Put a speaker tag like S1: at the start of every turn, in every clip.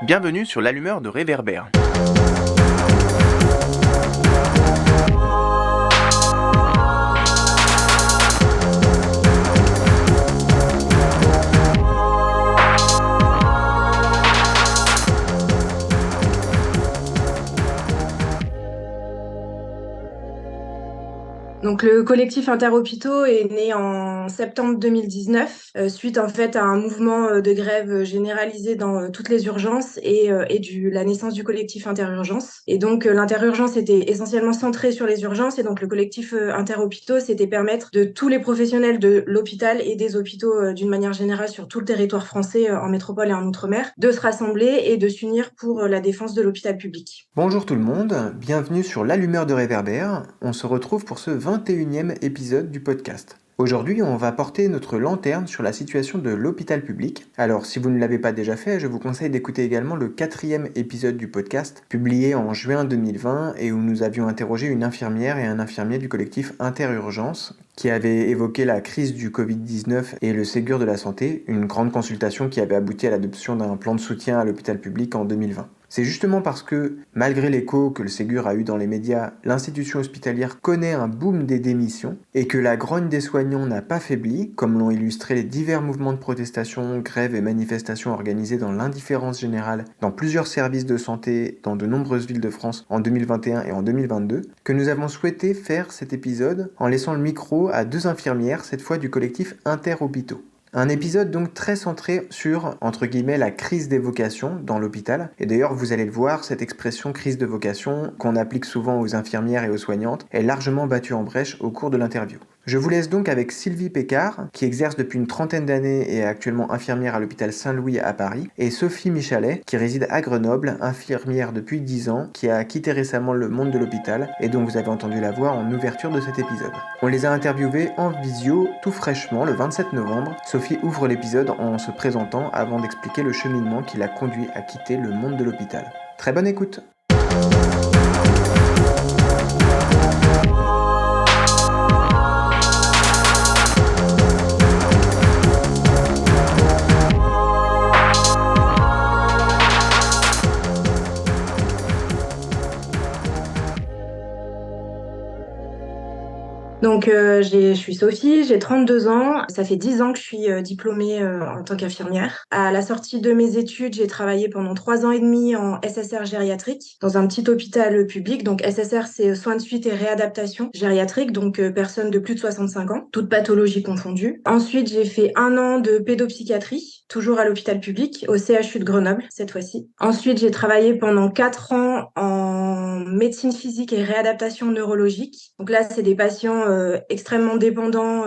S1: Bienvenue sur l'allumeur de Réverbère.
S2: Donc le collectif Interhôpitaux est né en septembre 2019 suite en fait à un mouvement de grève généralisé dans toutes les urgences et la naissance du collectif Interurgence. Et donc l'Interurgence était essentiellement centrée sur les urgences et donc le collectif Interhôpitaux c'était permettre de tous les professionnels de l'hôpital et des hôpitaux d'une manière générale sur tout le territoire français en métropole et en outre-mer de se rassembler et de s'unir pour la défense de l'hôpital public.
S3: Bonjour tout le monde, bienvenue sur l'allumeur de Réverbère. On se retrouve pour ce 21e épisode du podcast. Aujourd'hui, on va porter notre lanterne sur la situation de l'hôpital public. Alors, si vous ne l'avez pas déjà fait, je vous conseille d'écouter également le 4e épisode du podcast, publié en juin 2020 et où nous avions interrogé une infirmière et un infirmier du collectif Interurgence qui avait évoqué la crise du Covid-19 et le Ségur de la santé, une grande consultation qui avait abouti à l'adoption d'un plan de soutien à l'hôpital public en 2020. C'est justement parce que, malgré l'écho que le Ségur a eu dans les médias, l'institution hospitalière connaît un boom des démissions et que la grogne des soignants n'a pas faibli, comme l'ont illustré les divers mouvements de protestation, grèves et manifestations organisés dans l'indifférence générale dans plusieurs services de santé dans de nombreuses villes de France en 2021 et en 2022, que nous avons souhaité faire cet épisode en laissant le micro à deux infirmières, cette fois du collectif Interhôpitaux. Un épisode donc très centré sur, entre guillemets, la crise des vocations dans l'hôpital. Et d'ailleurs, vous allez le voir, cette expression crise de vocation, qu'on applique souvent aux infirmières et aux soignantes, est largement battue en brèche au cours de l'interview. Je vous laisse donc avec Sylvie Pécard, qui exerce depuis une trentaine d'années et est actuellement infirmière à l'hôpital Saint-Louis à Paris, et Sophie Michalet, qui réside à Grenoble, infirmière depuis 10 ans, qui a quitté récemment le monde de l'hôpital, et dont vous avez entendu la voix en ouverture de cet épisode. On les a interviewés en visio, tout fraîchement, le 27 novembre. Sophie ouvre l'épisode en se présentant avant d'expliquer le cheminement qui l'a conduit à quitter le monde de l'hôpital. Très bonne écoute!
S2: Donc, je suis Sophie, j'ai 32 ans. Ça fait 10 ans que je suis diplômée en tant qu'infirmière. À la sortie de mes études, j'ai travaillé pendant 3 ans et demi en SSR gériatrique dans un petit hôpital public. Donc, SSR, c'est soins de suite et réadaptation gériatrique, donc personnes de plus de 65 ans, toutes pathologies confondues. Ensuite, j'ai fait 1 an de pédopsychiatrie, toujours à l'hôpital public, au CHU de Grenoble, cette fois-ci. Ensuite, j'ai travaillé pendant 4 ans en médecine physique et réadaptation neurologique. Donc là, c'est des patients extrêmement dépendants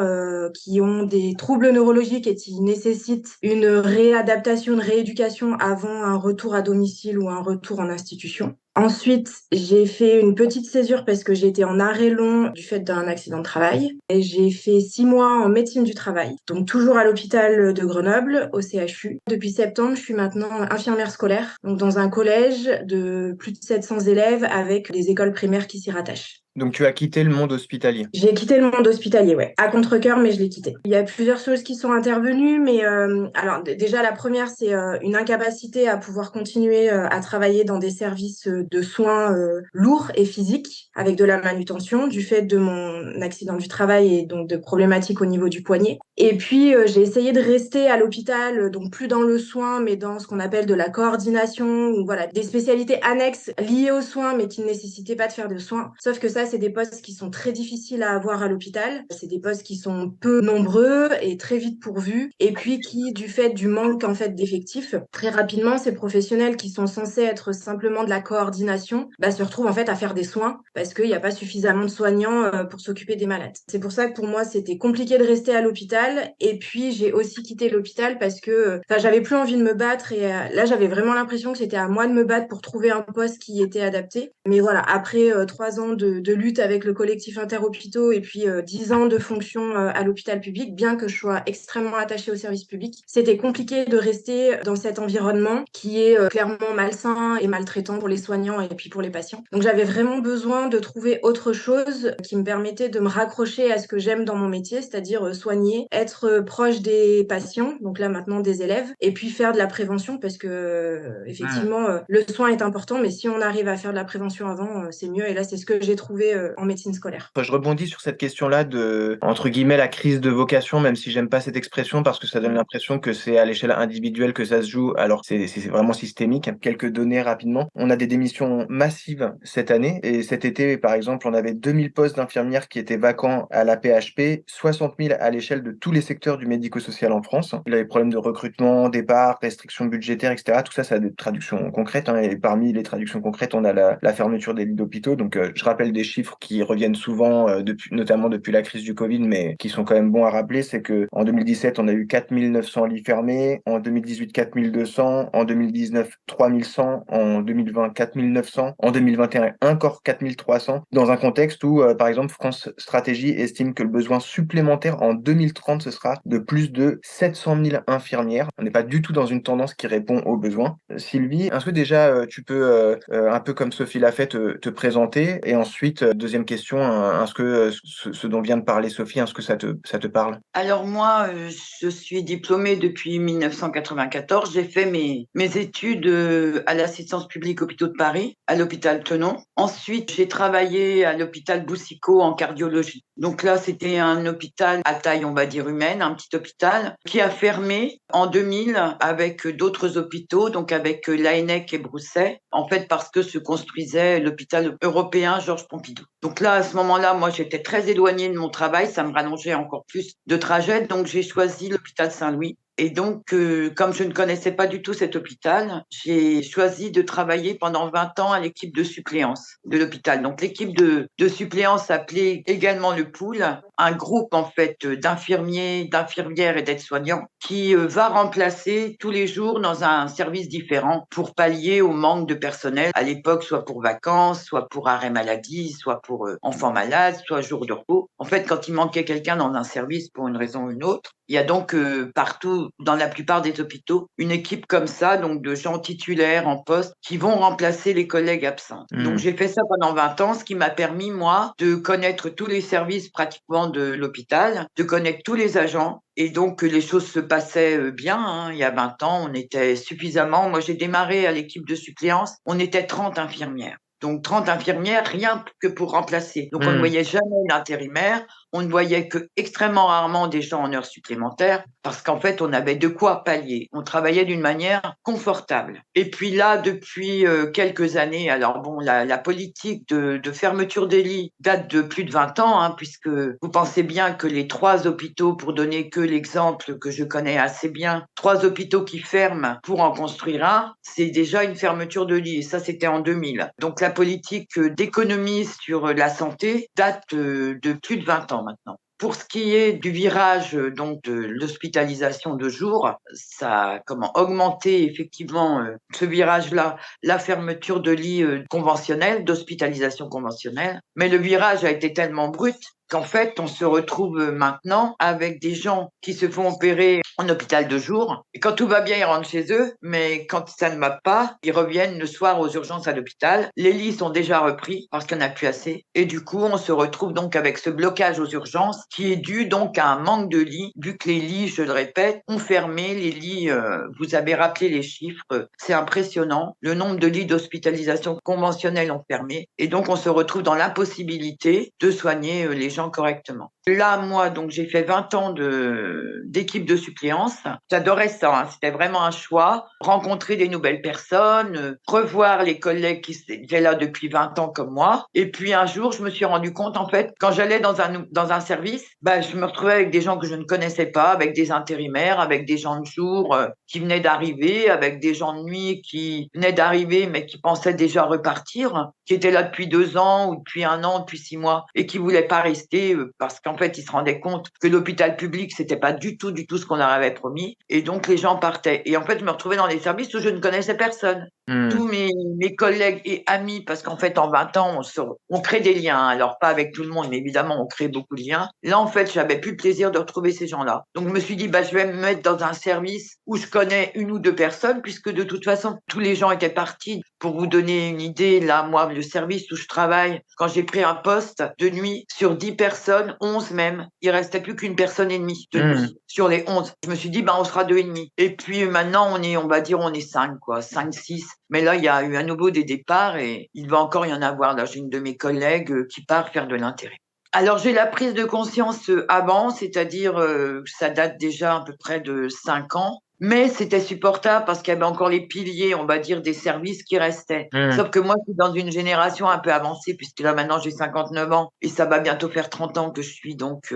S2: qui ont des troubles neurologiques et qui nécessitent une réadaptation, une rééducation avant un retour à domicile ou un retour en institution. Ensuite, j'ai fait une petite césure parce que j'ai été en arrêt long du fait d'un accident de travail. Et j'ai fait 6 mois en médecine du travail, donc toujours à l'hôpital de Grenoble, au CHU. Depuis septembre, je suis maintenant infirmière scolaire, donc dans un collège de plus de 700 élèves avec des écoles primaires qui s'y rattachent.
S3: Donc tu as quitté le monde hospitalier.
S2: J'ai quitté le monde hospitalier, ouais. À contre-cœur, mais je l'ai quitté. Il y a plusieurs choses qui sont intervenues, mais alors déjà la première, c'est une incapacité à pouvoir continuer à travailler dans des services de soins lourds et physiques avec de la manutention du fait de mon accident du travail et donc de problématiques au niveau du poignet. Et puis j'ai essayé de rester à l'hôpital, donc plus dans le soin, mais dans ce qu'on appelle de la coordination ou voilà des spécialités annexes liées aux soins, mais qui ne nécessitaient pas de faire de soins. Sauf que ça, c'est des postes qui sont très difficiles à avoir à l'hôpital. C'est des postes qui sont peu nombreux et très vite pourvus. Et puis qui, du fait du manque en fait d'effectifs, très rapidement, ces professionnels qui sont censés être simplement de la coordination, se retrouvent en fait à faire des soins parce qu'il n'y a pas suffisamment de soignants pour s'occuper des malades. C'est pour ça que pour moi, c'était compliqué de rester à l'hôpital. Et puis, j'ai aussi quitté l'hôpital parce que j'avais plus envie de me battre. Et là, j'avais vraiment l'impression que c'était à moi de me battre pour trouver un poste qui était adapté. Mais voilà, après 3 ans de lutte avec le collectif Interhôpitaux et puis 10 ans de fonction à l'hôpital public, bien que je sois extrêmement attachée au service public, c'était compliqué de rester dans cet environnement qui est clairement malsain et maltraitant pour les soignants et puis pour les patients. Donc j'avais vraiment besoin de trouver autre chose qui me permettait de me raccrocher à ce que j'aime dans mon métier, c'est-à-dire soigner, être proche des patients, donc là maintenant des élèves, et puis faire de la prévention parce que effectivement le soin est important, mais si on arrive à faire de la prévention avant, c'est mieux. Et là, c'est ce que j'ai trouvé en médecine scolaire.
S3: Je rebondis sur cette question-là de, entre guillemets, la crise de vocation, même si j'aime pas cette expression parce que ça donne l'impression que c'est à l'échelle individuelle que ça se joue, alors que c'est vraiment systémique. Quelques données rapidement. On a des démissions massives cette année et cet été, par exemple, on avait 2000 postes d'infirmières qui étaient vacants à la PHP, 60 000 à l'échelle de tous les secteurs du médico-social en France. Il y a des problèmes de recrutement, départ, restrictions budgétaires, etc. Tout ça, ça a des traductions concrètes, hein, et parmi les traductions concrètes, on a la fermeture des lits d'hôpitaux. Donc, je rappelle des chiffres qui reviennent souvent, notamment depuis la crise du Covid, mais qui sont quand même bons à rappeler. C'est que en 2017, on a eu 4900 lits fermés, en 2018, 4200, en 2019, 3100, en 2020, 4900, en 2021, encore 4300, dans un contexte où, par exemple, France Stratégie estime que le besoin supplémentaire en 2030, ce sera de plus de 700 000 infirmières. On n'est pas du tout dans une tendance qui répond aux besoins. Sylvie, est-ce que déjà tu peux, un peu comme Sophie l'a fait, te présenter? Et ensuite, deuxième question, est-ce que ce dont vient de parler Sophie, est-ce que ça te parle?
S4: Alors moi, je suis diplômée depuis 1994. J'ai fait mes études à l'assistance publique hôpitaux de Paris, à l'hôpital Tenon. Ensuite, j'ai travaillé à l'hôpital Boucicaut en cardiologie. Donc là, c'était un hôpital à taille, on va dire, humaine, un petit hôpital qui a fermé en 2000 avec d'autres hôpitaux, donc avec l'ANEC et Brousset, en fait parce que se construisait l'hôpital européen Georges Pompidou. Donc là, à ce moment-là, moi, j'étais très éloignée de mon travail, ça me rallongeait encore plus de trajet, donc j'ai choisi l'hôpital Saint-Louis. Et donc, comme je ne connaissais pas du tout cet hôpital, j'ai choisi de travailler pendant 20 ans à l'équipe de suppléance de l'hôpital. Donc, l'équipe de suppléance s'appelait également le pool, un groupe en fait d'infirmiers, d'infirmières et d'aides-soignants qui va remplacer tous les jours dans un service différent pour pallier au manque de personnel à l'époque, soit pour vacances, soit pour arrêt maladie, soit pour enfants malades, soit jour de repos. En fait, quand il manquait quelqu'un dans un service pour une raison ou une autre, il y a donc partout, dans la plupart des hôpitaux, une équipe comme ça, donc de gens titulaires en poste qui vont remplacer les collègues absents. Donc j'ai fait ça pendant 20 ans, ce qui m'a permis, moi, de connaître tous les services pratiquement de l'hôpital, de connaître tous les agents. Et donc les choses se passaient bien, hein. Il y a 20 ans, on était suffisamment. Moi, j'ai démarré à l'équipe de suppléance, on était 30 infirmières. Donc 30 infirmières, rien que pour remplacer. Donc on ne voyait jamais d'intérimaire, on ne voyait que extrêmement rarement des gens en heures supplémentaires parce qu'en fait on avait de quoi pallier. On travaillait d'une manière confortable. Et puis là, depuis quelques années, alors bon, la politique de fermeture des lits date de plus de 20 ans, hein, puisque vous pensez bien que les 3 hôpitaux, pour donner que l'exemple que je connais assez bien, 3 hôpitaux qui ferment pour en construire un, c'est déjà une fermeture de lits. Et ça, c'était en 2000. Donc la politique d'économie sur la santé date de plus de 20 ans maintenant. Pour ce qui est du virage donc de l'hospitalisation de jour, ça a augmenté effectivement ce virage-là, la fermeture de lits conventionnels, d'hospitalisation conventionnelle. Mais le virage a été tellement brut qu'en fait, on se retrouve maintenant avec des gens qui se font opérer en hôpital de jour. Et quand tout va bien, ils rentrent chez eux, mais quand ça ne va pas, ils reviennent le soir aux urgences à l'hôpital. Les lits sont déjà repris parce qu'il n'y en a plus assez. Et du coup, on se retrouve donc avec ce blocage aux urgences qui est dû donc à un manque de lits, vu que les lits, je le répète, ont fermé. Les lits, vous avez rappelé les chiffres, c'est impressionnant. Le nombre de lits d'hospitalisation conventionnels ont fermé. Et donc, on se retrouve dans l'impossibilité de soigner les gens correctement. Là, moi, donc, j'ai fait 20 ans d'équipe de suppléance. J'adorais ça, hein. C'était vraiment un choix. Rencontrer des nouvelles personnes, revoir les collègues qui étaient là depuis 20 ans comme moi. Et puis, un jour, je me suis rendu compte, en fait, quand j'allais dans un service, je me retrouvais avec des gens que je ne connaissais pas, avec des intérimaires, avec des gens de jour qui venaient d'arriver, avec des gens de nuit qui venaient d'arriver, mais qui pensaient déjà repartir, qui étaient là depuis 2 ans ou depuis 1 an, depuis 6 mois, et qui voulaient pas rester parce qu'en fait, ils se rendaient compte que l'hôpital public, c'était pas du tout ce qu'on leur avait promis. Et donc, les gens partaient. Et en fait, je me retrouvais dans des services où je ne connaissais personne. Tous mes collègues et amis, parce qu'en fait, en 20 ans, on crée des liens. Alors, pas avec tout le monde, mais évidemment, on crée beaucoup de liens. Là, en fait, j'avais plus le plaisir de retrouver ces gens-là. Donc, je me suis dit, je vais me mettre dans un service où je connais une ou deux personnes, puisque de toute façon, tous les gens étaient partis. Pour vous donner une idée, là, moi, le service où je travaille, quand j'ai pris un poste de nuit, sur 10 personnes, 11 même, il restait plus qu'une personne et demie de nuit sur les 11. Je me suis dit, on sera 2,5. Et puis maintenant, on va dire, on est 5, quoi, 5, 6. Mais là, il y a eu à nouveau des départs et il va encore y en avoir. Là, j'ai une de mes collègues qui part faire de l'intérêt. Alors, j'ai la prise de conscience avant, c'est-à-dire, ça date déjà à peu près de 5 ans. Mais c'était supportable parce qu'il y avait encore les piliers, on va dire, des services qui restaient. Sauf que moi, je suis dans une génération un peu avancée, puisque là, maintenant, j'ai 59 ans et ça va bientôt faire 30 ans que je suis. Donc,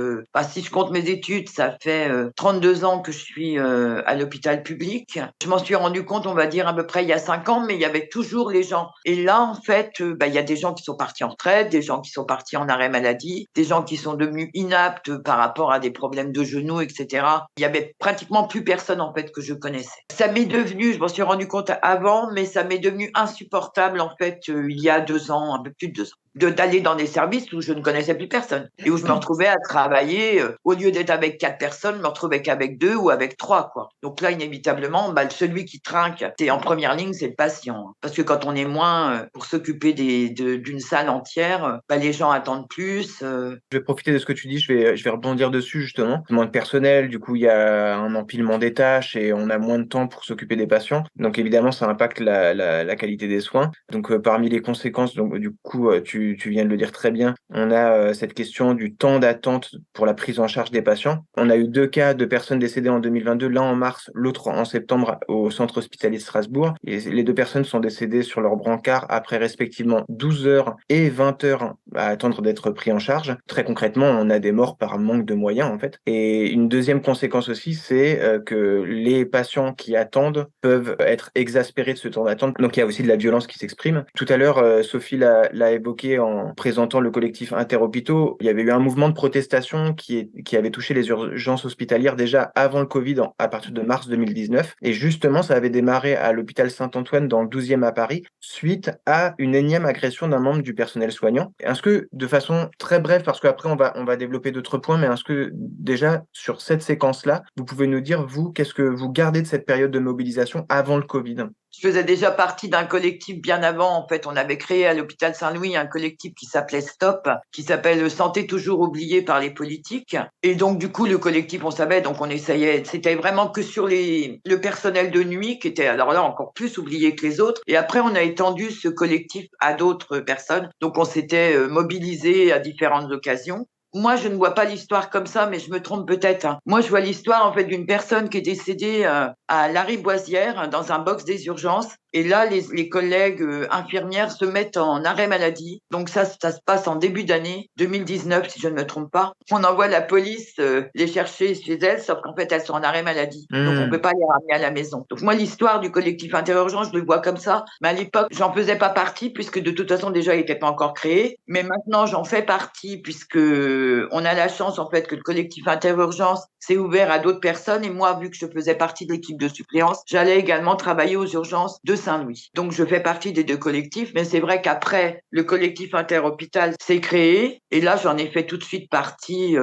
S4: si je compte mes études, ça fait 32 ans que je suis à l'hôpital public. Je m'en suis rendu compte, on va dire, à peu près il y a 5 ans, mais il y avait toujours les gens. Et là, en fait, il y a des gens qui sont partis en retraite, des gens qui sont partis en arrêt maladie, des gens qui sont devenus inaptes par rapport à des problèmes de genoux, etc. Il y avait pratiquement plus personne, en fait, que je connaissais. Ça m'est devenu, je m'en suis rendu compte avant, mais ça m'est devenu insupportable en fait il y a 2 ans, un peu plus de 2 ans, d'aller dans des services où je ne connaissais plus personne et où je me retrouvais à travailler, au lieu d'être avec 4 personnes, je me retrouvais qu'avec 2 ou avec 3, quoi. Donc là, inévitablement, celui qui trinque, c'est en première ligne, c'est le patient. Parce que quand on est moins pour s'occuper d'une salle entière, les gens attendent plus.
S3: Je vais profiter de ce que tu dis, je vais rebondir dessus justement. Moins de personnel, du coup il y a un empilement des tâches et on a moins de temps pour s'occuper des patients. Donc évidemment ça impacte la qualité des soins. Donc parmi les conséquences, donc du coup tu viens de le dire très bien, on a cette question du temps d'attente pour la prise en charge des patients. On a eu 2 cas de personnes décédées en 2022, l'un en mars, l'autre en septembre au centre hospitalier de Strasbourg. Et les 2 personnes sont décédées sur leur brancard après respectivement 12 heures et 20 heures à attendre d'être pris en charge. Très concrètement, on a des morts par manque de moyens en fait. Et une deuxième conséquence aussi, c'est que les patients qui attendent peuvent être exaspérés de ce temps d'attente. Donc il y a aussi de la violence qui s'exprime. Tout à l'heure, Sophie l'a évoqué en présentant le collectif Interhôpitaux. Il y avait eu un mouvement de protestation qui avait touché les urgences hospitalières déjà avant le Covid, à partir de mars 2019. Et justement, ça avait démarré à l'hôpital Saint-Antoine dans le 12e à Paris, suite à une énième agression d'un membre du personnel soignant. Est-ce que, de façon très brève, parce qu'après on va développer d'autres points, mais est-ce que déjà sur cette séquence-là, vous pouvez nous dire, vous, qu'est-ce que vous gardez de cette période de mobilisation avant le Covid ?
S4: Je faisais déjà partie d'un collectif bien avant. En fait, on avait créé à l'hôpital Saint-Louis un collectif qui s'appelait Stop, qui s'appelle Santé toujours oubliée par les politiques. Et donc, du coup, le collectif, on savait, donc on essayait, c'était vraiment que sur le personnel de nuit qui était, alors là, encore plus oublié que les autres. Et après, on a étendu ce collectif à d'autres personnes. Donc, on s'était mobilisé à différentes occasions. Moi, je ne vois pas l'histoire comme ça, mais je me trompe peut-être, hein. Moi, je vois l'histoire en fait d'une personne qui est décédée à Lariboisière, dans un box des urgences. Et là, les collègues infirmières se mettent en arrêt maladie. Donc ça se passe en début d'année 2019, si je ne me trompe pas. On envoie la police les chercher chez elles, sauf qu'en fait, elles sont en arrêt maladie. Donc on peut pas les ramener à la maison. Donc moi, l'histoire du collectif Interurgence, je le vois comme ça. Mais à l'époque, j'en faisais pas partie, puisque de toute façon, déjà, il n'était pas encore créé. Mais maintenant, j'en fais partie, puisque on a la chance, en fait, que le collectif Interurgence s'est ouvert à d'autres personnes. Et moi, vu que je faisais partie de l'équipe de suppléance, j'allais également travailler aux urgences de Saint-Louis. Donc, je fais partie des 2 collectifs, mais c'est vrai qu'après, le collectif interhôpital s'est créé. Et là, j'en ai fait tout de suite partie,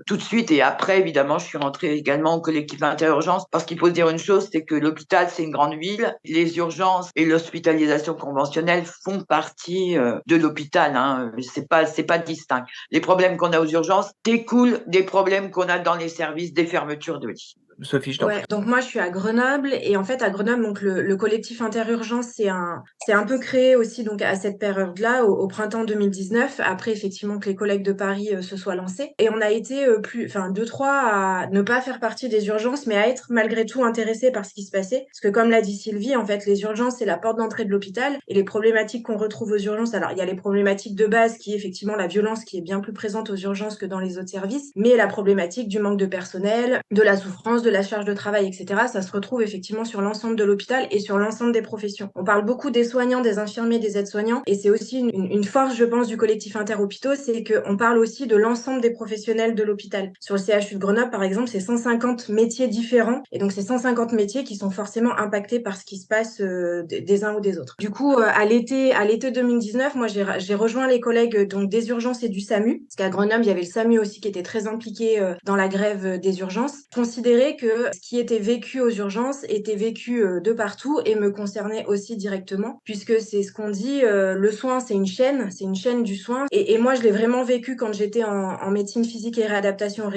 S4: tout de suite. Et après, évidemment, je suis rentrée également au collectif interurgence, parce qu'il faut se dire une chose, c'est que l'hôpital, c'est une grande ville. Les urgences et l'hospitalisation conventionnelle font partie de l'hôpital, hein. C'est pas distinct. Les problèmes qu'on a aux urgences découlent des problèmes qu'on a dans les services, des fermetures de lits.
S3: Sophie, je t'en prie.
S2: Donc moi je suis à Grenoble et en fait à Grenoble donc le collectif Interurgence c'est un peu créé aussi donc à cette période-là au printemps 2019 après effectivement que les collègues de Paris se soient lancés et on a été 2-3 à ne pas faire partie des urgences mais à être malgré tout intéressés par ce qui se passait parce que comme l'a dit Sylvie en fait les urgences c'est la porte d'entrée de l'hôpital et les problématiques qu'on retrouve aux urgences alors il y a les problématiques de base qui est effectivement la violence qui est bien plus présente aux urgences que dans les autres services mais la problématique du manque de personnel, de la souffrance de la charge de travail, etc., ça se retrouve effectivement sur l'ensemble de l'hôpital et sur l'ensemble des professions. On parle beaucoup des soignants, des infirmiers, des aides-soignants, et c'est aussi une force, je pense, du collectif Interhôpitaux, c'est qu'on parle aussi de l'ensemble des professionnels de l'hôpital. Sur le CHU de Grenoble, par exemple, c'est 150 métiers différents, et donc c'est 150 métiers qui sont forcément impactés par ce qui se passe des uns ou des autres. Du coup, à l'été 2019, moi j'ai rejoint les collègues donc des urgences et du SAMU, parce qu'à Grenoble, il y avait le SAMU aussi qui était très impliqué dans la grève des urgences. Considérer que ce qui était vécu aux urgences était vécu de partout et me concernait aussi directement, puisque c'est ce qu'on dit, le soin c'est une chaîne du soin. Et moi je l'ai vraiment vécu quand j'étais en médecine physique et réadaptation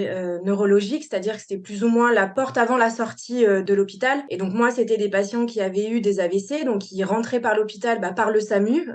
S2: neurologique, c'est-à-dire que c'était plus ou moins la porte avant la sortie de l'hôpital. Et donc moi c'était des patients qui avaient eu des AVC, donc qui rentraient par l'hôpital par le SAMU,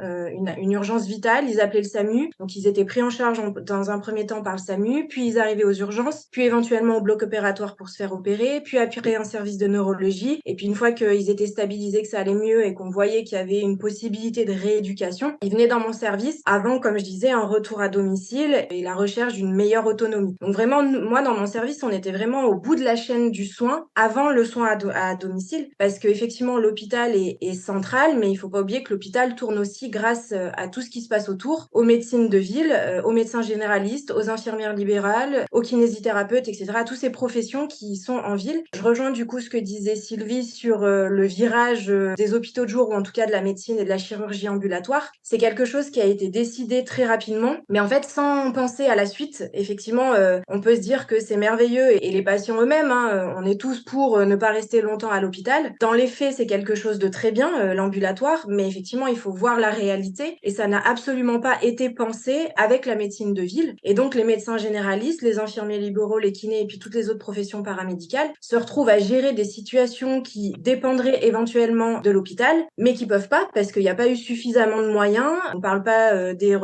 S2: une urgence vitale, ils appelaient le SAMU, donc ils étaient pris en charge dans un premier temps par le SAMU, puis ils arrivaient aux urgences, puis éventuellement au bloc opératoire pour se faire opérer, puis après un service de neurologie, et puis une fois qu'ils étaient stabilisés, que ça allait mieux et qu'on voyait qu'il y avait une possibilité de rééducation, ils venaient dans mon service avant, comme je disais, un retour à domicile et la recherche d'une meilleure autonomie. Donc vraiment, moi dans mon service, on était vraiment au bout de la chaîne du soin avant le soin à domicile, parce que effectivement l'hôpital est central, mais il faut pas oublier que l'hôpital tourne aussi grâce à tout ce qui se passe autour, aux médecines de ville, aux médecins généralistes, aux infirmières libérales, aux kinésithérapeutes, etc., à toutes ces professions qui sont en ville. Je rejoins du coup ce que disait Sylvie sur le virage des hôpitaux de jour, ou en tout cas de la médecine et de la chirurgie ambulatoire. C'est quelque chose qui a été décidé très rapidement, mais en fait sans penser à la suite. Effectivement, on peut se dire que c'est merveilleux, et les patients eux-mêmes, on est tous pour ne pas rester longtemps à l'hôpital. Dans les faits, c'est quelque chose de très bien, l'ambulatoire, mais effectivement, il faut voir la réalité, et ça n'a absolument pas été pensé avec la médecine de ville. Et donc, les médecins généralistes, les infirmiers libéraux, les kinés, et puis toutes les autres professions paramédicales se retrouvent à gérer des situations qui dépendraient éventuellement de l'hôpital, mais qui peuvent pas, parce qu'il n'y a pas eu suffisamment de moyens. On parle pas des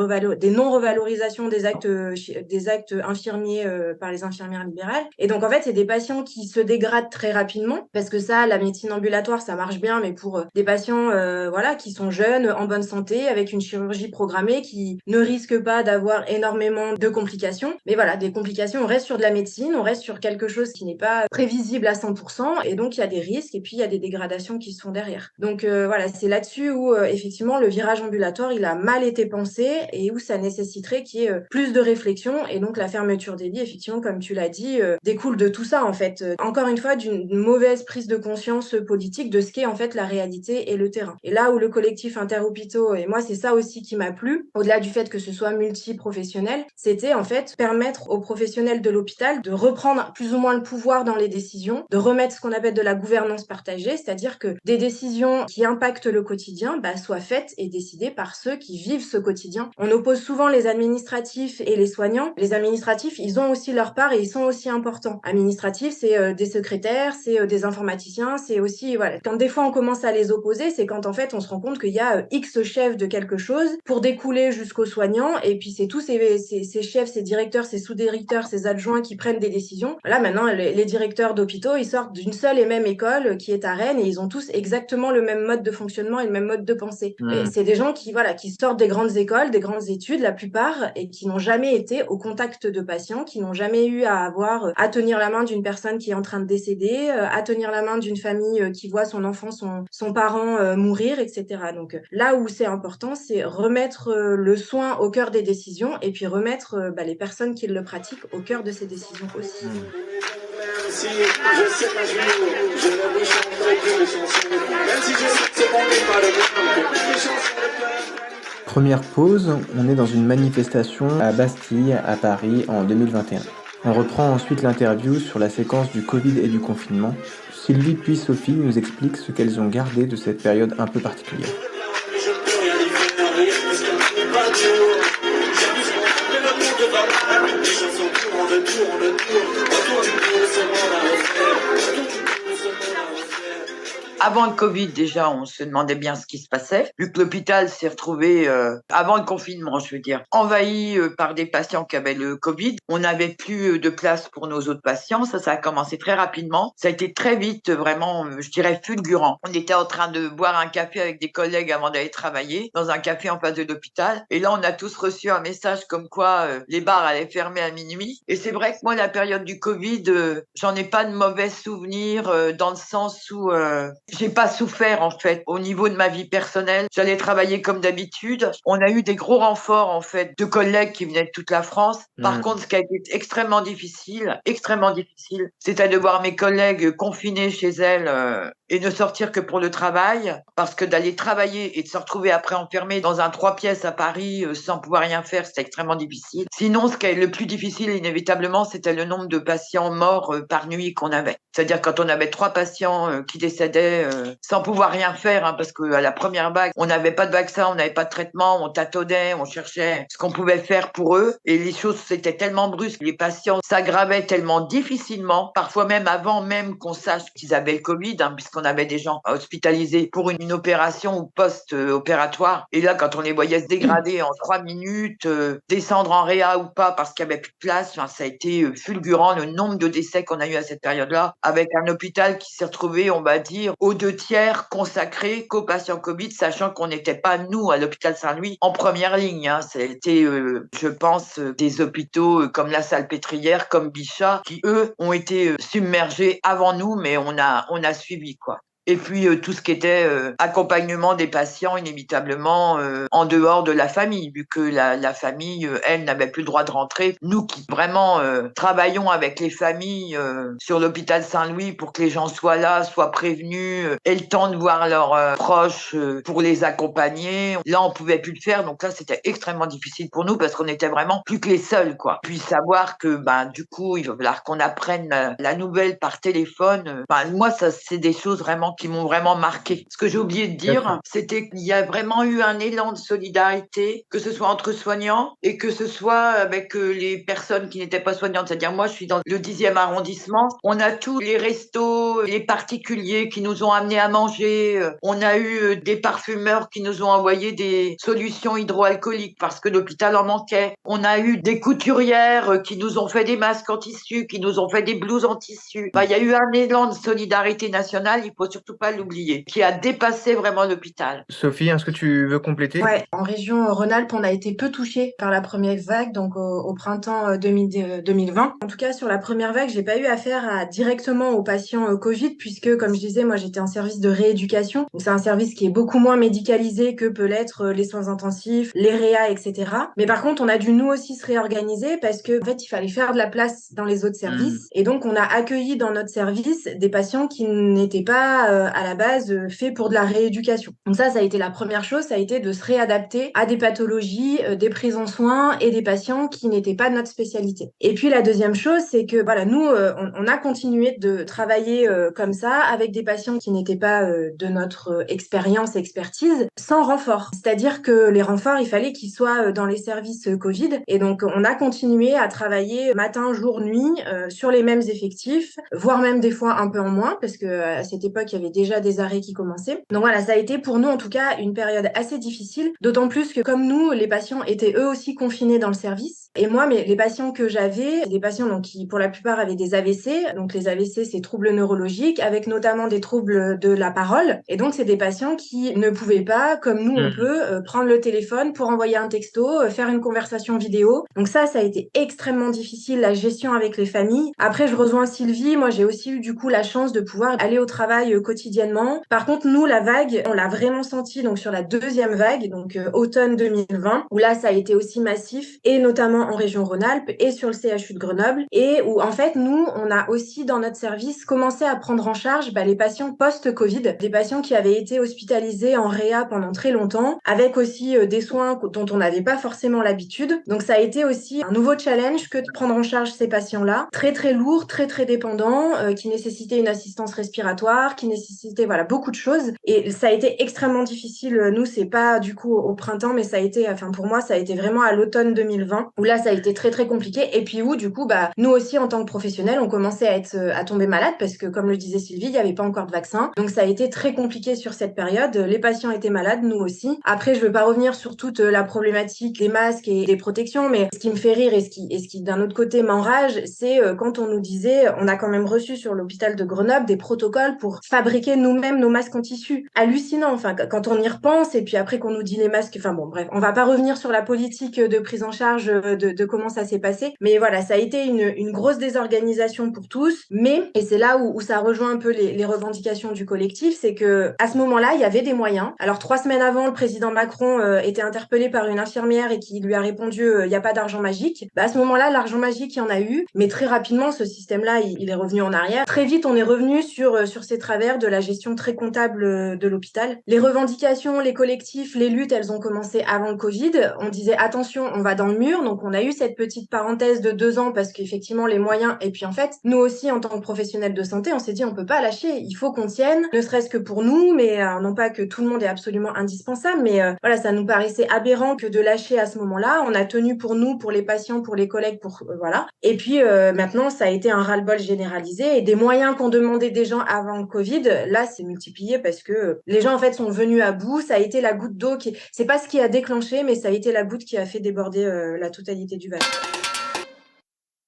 S2: non-revalorisations des actes infirmiers par les infirmières libérales. Et donc, en fait, c'est des patients qui se dégradent très rapidement, parce que ça, la médecine ambulatoire, ça marche bien, mais pour des patients voilà, qui sont jeunes, en bonne santé, avec une chirurgie programmée, qui ne risquent pas d'avoir énormément de complications. Mais voilà, des complications, on reste sur de la médecine, on reste sur quelque chose qui n'est pas prévisible à 100%, et donc il y a des risques, et puis il y a des dégradations qui se font derrière. Donc voilà, c'est là-dessus où effectivement le virage ambulatoire, il a mal été pensé, et où ça nécessiterait qu'il y ait plus de réflexion, et donc la fermeture des lits, effectivement, comme tu l'as dit, découle de tout ça en fait. Encore une fois, d'une mauvaise prise de conscience politique de ce qu'est en fait la réalité et le terrain. Et là où le collectif Interhôpitaux, et moi c'est ça aussi qui m'a plu, au-delà du fait que ce soit multi-professionnel, c'était en fait permettre aux professionnels de l'hôpital de reprendre plus ou moins le pouvoir dans les décisions, de remettre ce qu'on appelle de la gouvernance partagée, c'est-à-dire que des décisions qui impactent le quotidien soient faites et décidées par ceux qui vivent ce quotidien. On oppose souvent les administratifs et les soignants. Les administratifs, ils ont aussi leur part et ils sont aussi importants. Administratifs, c'est des secrétaires, c'est des informaticiens, c'est aussi, voilà. Quand des fois on commence à les opposer, c'est quand en fait on se rend compte qu'il y a X chefs de quelque chose pour découler jusqu'aux soignants, et puis c'est tous ces chefs, ces directeurs, ces sous-directeurs, ces adjoints qui prennent des décisions. Là maintenant, les directeurs d'hôpitaux, ils sortent d'une seule et même école qui est à Rennes, et ils ont tous exactement le même mode de fonctionnement et le même mode de pensée. Et c'est des gens qui sortent des grandes écoles, des grandes études, la plupart, et qui n'ont jamais été au contact de patients, qui n'ont jamais eu à avoir à tenir la main d'une personne qui est en train de décéder, à tenir la main d'une famille qui voit son enfant, son parent mourir, etc. Donc là où c'est important, c'est remettre le soin au cœur des décisions, et puis remettre les personnes qui le pratiquent au cœur de ces décisions aussi.
S3: Première pause, on est dans une manifestation à Bastille, à Paris, en 2021. On reprend ensuite l'interview sur la séquence du Covid et du confinement. Sylvie puis Sophie nous expliquent ce qu'elles ont gardé de cette période un peu particulière.
S4: Avant le Covid, déjà, on se demandait bien ce qui se passait, vu que l'hôpital s'est retrouvé, avant le confinement, je veux dire, envahi par des patients qui avaient le Covid. On n'avait plus de place pour nos autres patients. Ça a commencé très rapidement. Ça a été très vite, vraiment, je dirais, fulgurant. On était en train de boire un café avec des collègues avant d'aller travailler, dans un café en face de l'hôpital. Et là, on a tous reçu un message comme quoi les bars allaient fermer à minuit. Et c'est vrai que moi, la période du Covid, j'en ai pas de mauvais souvenirs, dans le sens où j'ai pas souffert en fait au niveau de ma vie personnelle. J'allais travailler comme d'habitude. On a eu des gros renforts en fait de collègues qui venaient de toute la France. Par contre, ce qui a été extrêmement difficile, c'était de voir mes collègues confinés chez elles et ne sortir que pour le travail, parce que d'aller travailler et de se retrouver après enfermé dans un 3 pièces à Paris sans pouvoir rien faire, c'était extrêmement difficile. Sinon, ce qui est le plus difficile inévitablement, c'était le nombre de patients morts par nuit qu'on avait. C'est-à-dire quand on avait 3 patients qui décédaient sans pouvoir rien faire, hein, parce que à la première vague, on n'avait pas de vaccin, on n'avait pas de traitement, on tâtonnait, on cherchait ce qu'on pouvait faire pour eux, et les choses c'était tellement brusque, les patients s'aggravaient tellement difficilement, parfois même avant même qu'on sache qu'ils avaient le Covid, hein, puisqu'on avait des gens hospitalisés pour une opération ou post-opératoire, et là quand on les voyait se dégrader en 3 minutes, descendre en réa ou pas parce qu'il n'y avait plus de place, enfin, ça a été fulgurant le nombre de décès qu'on a eu à cette période-là, avec un hôpital qui s'est retrouvé, on va dire, aux 2/3 consacré qu'aux patients Covid, sachant qu'on n'était pas, nous, à l'hôpital Saint-Louis, en première ligne. Hein. C'était, je pense, des hôpitaux comme la Salpêtrière, comme Bichat, qui, eux, ont été submergés avant nous, mais on a suivi, quoi. Et puis tout ce qui était accompagnement des patients inévitablement en dehors de la famille, vu que la famille, elle, n'avait plus le droit de rentrer. Nous qui vraiment travaillons avec les familles sur l'hôpital Saint-Louis pour que les gens soient là, soient prévenus, aient le temps de voir leurs proches pour les accompagner. Là, on pouvait plus le faire, donc là, c'était extrêmement difficile pour nous parce qu'on était vraiment plus que les seuls, quoi. Puis savoir que, du coup, il va falloir qu'on apprenne la nouvelle par téléphone. Moi, ça, c'est des choses vraiment qui m'ont vraiment marqué. Ce que j'ai oublié de dire, c'était qu'il y a vraiment eu un élan de solidarité, que ce soit entre soignants et que ce soit avec les personnes qui n'étaient pas soignantes. C'est-à-dire, moi, je suis dans le 10e arrondissement. On a tous les restos, les particuliers qui nous ont amenés à manger. On a eu des parfumeurs qui nous ont envoyé des solutions hydroalcooliques parce que l'hôpital en manquait. On a eu des couturières qui nous ont fait des masques en tissu, qui nous ont fait des blouses en tissu. Il y a eu un élan de solidarité nationale, il faut surtout pas l'oublier, qui a dépassé vraiment l'hôpital.
S3: Sophie, est-ce que tu veux compléter?
S2: Ouais, en région Rhône-Alpes, on a été peu touché par la première vague, donc au printemps 2020. En tout cas, sur la première vague, j'ai pas eu affaire directement aux patients Covid, puisque, comme je disais, moi, j'étais en service de rééducation. Donc, c'est un service qui est beaucoup moins médicalisé que peut l'être les soins intensifs, les réa, etc. Mais par contre, on a dû nous aussi se réorganiser parce que, en fait, il fallait faire de la place dans les autres services. Et donc, on a accueilli dans notre service des patients qui n'étaient pas à la base faits pour de la rééducation. Donc ça a été la première chose, ça a été de se réadapter à des pathologies, des prises en soins et des patients qui n'étaient pas de notre spécialité. Et puis la deuxième chose, c'est que voilà, nous, on a continué de travailler comme ça avec des patients qui n'étaient pas de notre expérience, expertise, sans renfort. C'est-à-dire que les renforts, il fallait qu'ils soient dans les services Covid. Et donc, on a continué à travailler matin, jour, nuit sur les mêmes effectifs, voire même des fois un peu en moins, parce que à cette époque, il y avait déjà des arrêts qui commençaient. Donc voilà, ça a été pour nous en tout cas une période assez difficile, d'autant plus que comme nous, les patients étaient eux aussi confinés dans le service. Et moi, les patients que j'avais, des patients donc, qui pour la plupart avaient des AVC. Donc les AVC, c'est troubles neurologiques, avec notamment des troubles de la parole. Et donc c'est des patients qui ne pouvaient pas, comme nous on peut, prendre le téléphone pour envoyer un texto, faire une conversation vidéo. Donc ça a été extrêmement difficile, la gestion avec les familles. Après, je rejoins Sylvie, moi j'ai aussi eu du coup la chance de pouvoir aller au travail quotidiennement. Par contre, nous, la vague, on l'a vraiment senti donc sur la deuxième vague, donc automne 2020, où là ça a été aussi massif, et notamment en région Rhône-Alpes et sur le CHU de Grenoble, et où en fait nous, on a aussi dans notre service commencé à prendre en charge les patients post-Covid, des patients qui avaient été hospitalisés en réa pendant très longtemps, avec aussi des soins dont on n'avait pas forcément l'habitude. Donc ça a été aussi un nouveau challenge que de prendre en charge ces patients-là, très très lourds, très très dépendants, qui nécessitaient une assistance respiratoire, qui nécessitaient nécessité voilà beaucoup de choses. Et ça a été extrêmement difficile. Nous, c'est pas du coup au printemps, mais ça a été, enfin pour moi, ça a été vraiment à l'automne 2020 où là, ça a été très très compliqué. Et puis où du coup, bah nous aussi en tant que professionnels, on commençait à tomber malade parce que comme le disait Sylvie, il n'y avait pas encore de vaccin. Donc ça a été très compliqué sur cette période. Les patients étaient malades, nous aussi. Après, je veux pas revenir sur toute la problématique des masques et des protections, mais ce qui me fait rire et ce qui d'un autre côté m'enrage, c'est quand on nous disait, on a quand même reçu sur l'hôpital de Grenoble des protocoles pour fabriquer nous-mêmes nos masques en tissu. Hallucinant, enfin, quand on y repense, et puis après qu'on nous dit les masques, enfin bon, bref, on va pas revenir sur la politique de prise en charge de comment ça s'est passé, mais voilà, ça a été une grosse désorganisation pour tous, mais, et c'est là où ça rejoint un peu les revendications du collectif, c'est que à ce moment-là, il y avait des moyens. Alors 3 semaines avant, le président Macron était interpellé par une infirmière et qui lui a répondu il y a pas d'argent magique. Bah, à ce moment-là, l'argent magique, il y en a eu, mais très rapidement, ce système-là, il est revenu en arrière. Très vite, on est revenu sur ces travers de la gestion très comptable de l'hôpital. Les revendications, les collectifs, les luttes, elles ont commencé avant le Covid. On disait attention, on va dans le mur. Donc, on a eu cette petite parenthèse de 2 ans parce qu'effectivement, les moyens. Et puis, en fait, nous aussi, en tant que professionnels de santé, on s'est dit on peut pas lâcher. Il faut qu'on tienne, ne serait-ce que pour nous, mais non pas que tout le monde est absolument indispensable, mais voilà, ça nous paraissait aberrant que de lâcher à ce moment-là. On a tenu pour nous, pour les patients, pour les collègues, pour voilà. Et puis maintenant, ça a été un ras-le-bol généralisé et des moyens qu'on demandait des gens avant le Covid, là, c'est multiplié parce que les gens en fait sont venus à bout. Ça a été la goutte d'eau qui, c'est pas ce qui a déclenché, mais ça a été la goutte qui a fait déborder la totalité du vase.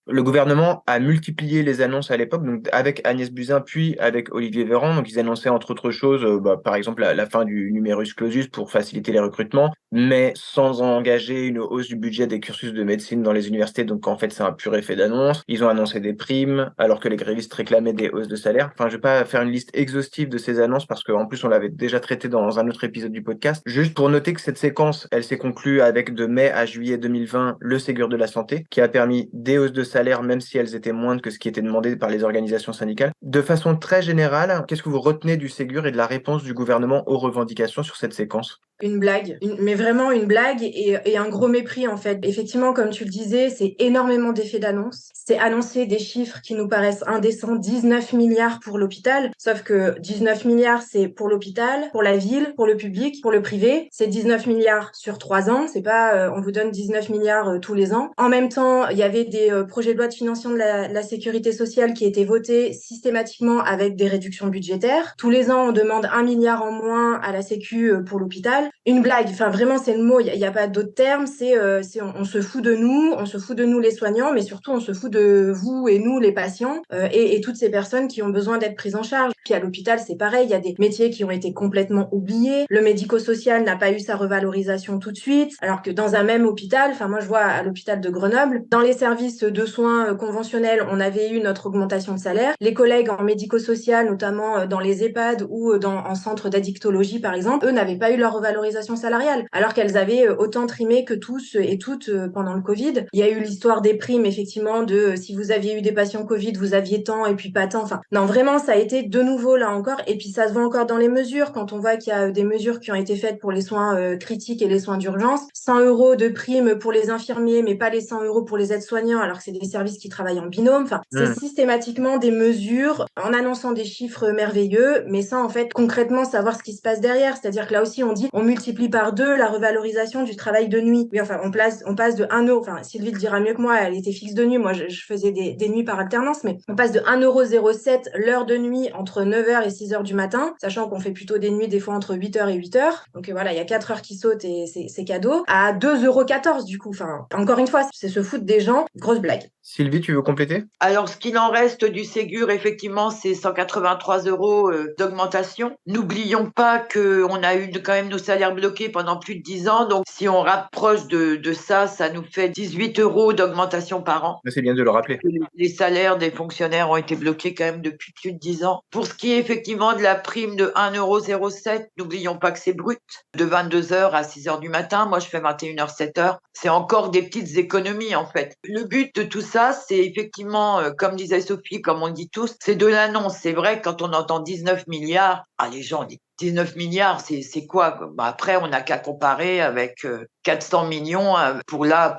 S3: Le gouvernement a multiplié les annonces à l'époque, donc avec Agnès Buzyn puis avec Olivier Véran. Donc ils annonçaient entre autres choses, par exemple la fin du numerus clausus pour faciliter les recrutements, mais sans engager une hausse du budget des cursus de médecine dans les universités. Donc en fait c'est un pur effet d'annonce. Ils ont annoncé des primes alors que les grévistes réclamaient des hausses de salaire. Enfin je vais pas faire une liste exhaustive de ces annonces parce qu'en plus on l'avait déjà traité dans un autre épisode du podcast. Juste pour noter que cette séquence, elle s'est conclue avec de mai à juillet 2020 le Ségur de la santé qui a permis des hausses de salaire même si elles étaient moindres que ce qui était demandé par les organisations syndicales. De façon très générale, qu'est-ce que vous retenez du Ségur et de la réponse du gouvernement aux revendications sur cette séquence ?
S2: Une blague, mais vraiment une blague et un gros mépris en fait. Effectivement, comme tu le disais, c'est énormément d'effets d'annonce. C'est annoncer des chiffres qui nous paraissent indécents, 19 milliards pour l'hôpital, sauf que 19 milliards c'est pour l'hôpital, pour la ville, pour le public, pour le privé. C'est 19 milliards sur 3 ans, c'est pas on vous donne 19 milliards tous les ans. En même temps, il y avait des projets de loi de financement de la sécurité sociale qui étaient votés systématiquement avec des réductions budgétaires. Tous les ans, on demande 1 milliard en moins à la sécu pour l'hôpital. Une blague, enfin vraiment c'est le mot, il y a pas d'autre terme, c'est on se fout de nous, on se fout de nous les soignants, mais surtout on se fout de vous et nous les patients et toutes ces personnes qui ont besoin d'être prises en charge. Puis à l'hôpital c'est pareil, il y a des métiers qui ont été complètement oubliés, le médico-social n'a pas eu sa revalorisation tout de suite, alors que dans un même hôpital, enfin moi je vois à l'hôpital de Grenoble, dans les services de soins conventionnels, on avait eu notre augmentation de salaire, les collègues en médico-social, notamment dans les EHPAD ou en centre d'addictologie par exemple, eux n'avaient pas eu leur revalorisation salariale, alors qu'elles avaient autant trimé que tous et toutes pendant le Covid. Il y a eu l'histoire des primes, effectivement, de si vous aviez eu des patients Covid, vous aviez tant et puis pas tant. Enfin, non, vraiment, ça a été de nouveau là encore. Et puis ça se voit encore dans les mesures, quand on voit qu'il y a des mesures qui ont été faites pour les soins critiques et les soins d'urgence. 100 € de primes pour les infirmiers, mais pas les 100 € pour les aides-soignants, alors que c'est des services qui travaillent en binôme. Enfin, c'est systématiquement des mesures en annonçant des chiffres merveilleux, mais sans en fait concrètement savoir ce qui se passe derrière. C'est-à-dire que là aussi, on dit on multiplie par 2 la revalorisation du travail de nuit. Oui, enfin, on passe de 1 €, enfin, Sylvie le dira mieux que moi, elle était fixe de nuit, moi je faisais des nuits par alternance, mais on passe de 1,07 € l'heure de nuit entre 9h et 6h du matin, sachant qu'on fait plutôt des nuits des fois entre 8h et 8h, donc voilà, il y a 4 heures qui sautent et c'est cadeau, à 2,14 € du coup, enfin, encore une fois, c'est se foutre des gens, grosse blague.
S3: Sylvie, tu veux compléter ?
S4: Alors, ce qu'il en reste du Ségur, effectivement, c'est 183 € d'augmentation. N'oublions pas qu'on a eu quand même nos salaires bloqués pendant plus de 10 ans. Donc, si on rapproche de ça, ça nous fait 18 € d'augmentation par an.
S3: C'est bien de le rappeler.
S4: Les salaires des fonctionnaires ont été bloqués quand même depuis plus de 10 ans. Pour ce qui est effectivement de la prime de 1,07 €, n'oublions pas que c'est brut. De 22h à 6h du matin, moi je fais 21h, 7h. C'est encore des petites économies en fait. Le but de tout ça, c'est effectivement, comme disait Sophie, comme on dit tous, c'est de l'annonce. C'est vrai que quand on entend 19 milliards, les gens disent 19 milliards, c'est quoi ? Après, on n'a qu'à comparer avec 400 millions pour la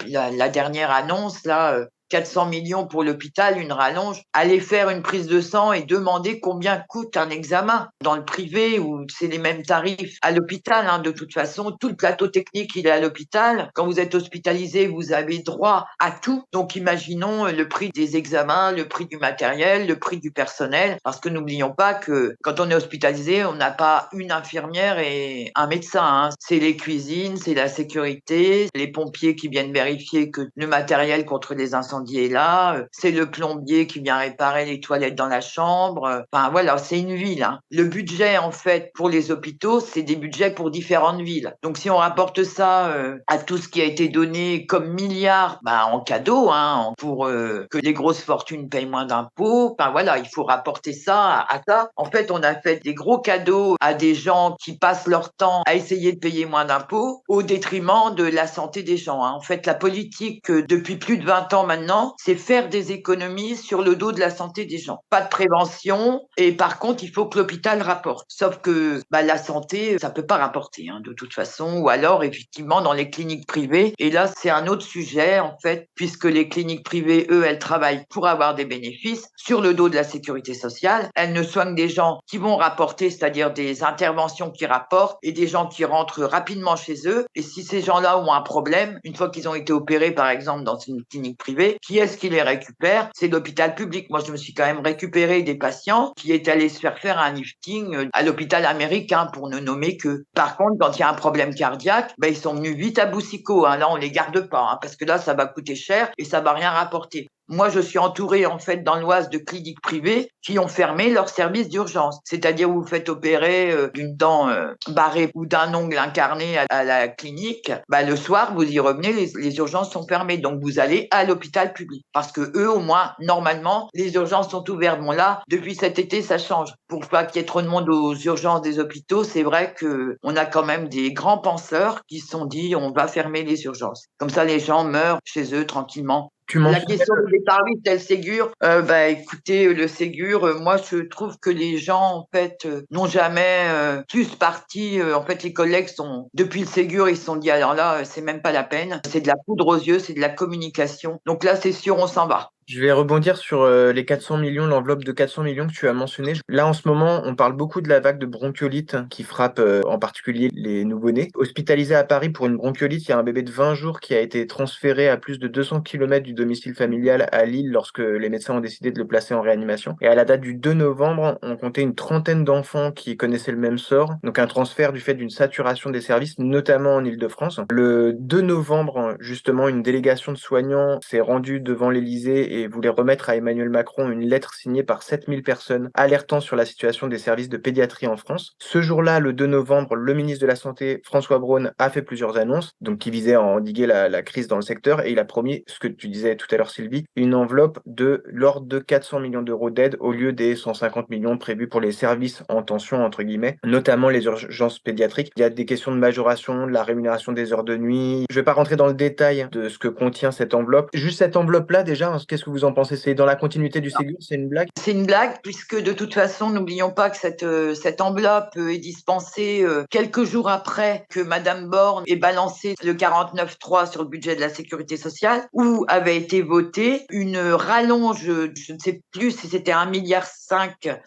S4: dernière annonce, là, 400 millions pour l'hôpital, une rallonge. Aller faire une prise de sang et demander combien coûte un examen dans le privé où c'est les mêmes tarifs à l'hôpital. De toute façon, tout le plateau technique, il est à l'hôpital. Quand vous êtes hospitalisé, vous avez droit à tout. Donc, imaginons le prix des examens, le prix du matériel, le prix du personnel. Parce que n'oublions pas que quand on est hospitalisé, on n'a pas une infirmière et un médecin. C'est les cuisines, c'est la sécurité, les pompiers qui viennent vérifier que le matériel contre les incendies est là. C'est le plombier qui vient réparer les toilettes dans la chambre. Enfin, voilà, c'est une ville. Le budget, en fait, pour les hôpitaux, c'est des budgets pour différentes villes. Donc, si on rapporte ça à tout ce qui a été donné comme milliards en cadeau, pour que les grosses fortunes payent moins d'impôts, voilà, il faut rapporter ça à ça. En fait, on a fait des gros cadeaux à des gens qui passent leur temps à essayer de payer moins d'impôts au détriment de la santé des gens. En fait, la politique, depuis plus de 20 ans maintenant, c'est faire des économies sur le dos de la santé des gens. Pas de prévention et par contre, il faut que l'hôpital rapporte. Sauf que la santé, ça peut pas rapporter de toute façon, ou alors effectivement dans les cliniques privées. Et là, c'est un autre sujet en fait, puisque les cliniques privées, eux, elles travaillent pour avoir des bénéfices sur le dos de la sécurité sociale. Elles ne soignent des gens qui vont rapporter, c'est-à-dire des interventions qui rapportent et des gens qui rentrent rapidement chez eux. Et si ces gens-là ont un problème, une fois qu'ils ont été opérés, par exemple, dans une clinique privée, qui est-ce qui les récupère? C'est l'hôpital public. Moi, je me suis quand même récupéré des patients qui étaient allés se faire un lifting à l'hôpital américain, pour ne nommer que. Par contre, quand il y a un problème cardiaque, ils sont venus vite à Boussicot. Là, on les garde pas, parce que là, ça va coûter cher et ça va rien rapporter. Moi, je suis entourée, en fait, dans l'Oise de cliniques privées qui ont fermé leur service d'urgence. C'est-à-dire, vous vous faites opérer d'une dent barrée ou d'un ongle incarné à la clinique. Le soir, vous y revenez, les urgences sont fermées. Donc, vous allez à l'hôpital public. Parce que eux, au moins, normalement, les urgences sont ouvertes. Bon, là, depuis cet été, ça change. Pour pas qu'il y ait trop de monde aux urgences des hôpitaux, c'est vrai que on a quand même des grands penseurs qui se sont dit, on va fermer les urgences. Comme ça, les gens meurent chez eux tranquillement. La question des tarifs, le Ségur, écoutez, le Ségur, moi je trouve que les gens en fait n'ont jamais plus parti. En fait, les collègues sont depuis le Ségur, ils se sont dit alors là, c'est même pas la peine, c'est de la poudre aux yeux, c'est de la communication. Donc là, c'est sûr, on s'en va.
S3: Je vais rebondir sur les 400 millions, l'enveloppe de 400 millions que tu as mentionné. Là, en ce moment, on parle beaucoup de la vague de bronchiolite qui frappe en particulier les nouveau-nés. Hospitalisé à Paris pour une bronchiolite, il y a un bébé de 20 jours qui a été transféré à plus de 200 km du domicile familial à Lille lorsque les médecins ont décidé de le placer en réanimation. Et à la date du 2 novembre, on comptait une trentaine d'enfants qui connaissaient le même sort. Donc un transfert du fait d'une saturation des services, notamment en Île-de-France. Le 2 novembre, justement, une délégation de soignants s'est rendue devant l'Élysée et voulait remettre à Emmanuel Macron une lettre signée par 7000 personnes alertant sur la situation des services de pédiatrie en France. Ce jour-là, le 2 novembre, le ministre de la Santé, François Braun, a fait plusieurs annonces donc qui visaient à endiguer la crise dans le secteur et il a promis, ce que tu disais tout à l'heure Sylvie, une enveloppe de l'ordre de 400 millions d'euros d'aide au lieu des 150 millions prévus pour les services en tension, entre guillemets, notamment les urgences pédiatriques. Il y a des questions de majoration, de la rémunération des heures de nuit. Je ne vais pas rentrer dans le détail de ce que contient cette enveloppe. Juste cette enveloppe-là, déjà, qu'est-ce que vous en pensez? C'est dans la continuité du Ségur? C'est une blague?
S4: C'est une blague, puisque de toute façon, n'oublions pas que cette enveloppe est dispensée quelques jours après que Madame Borne ait balancé le 49.3 sur le budget de la sécurité sociale, où avait été votée une rallonge, je ne sais plus si c'était 1,5 milliard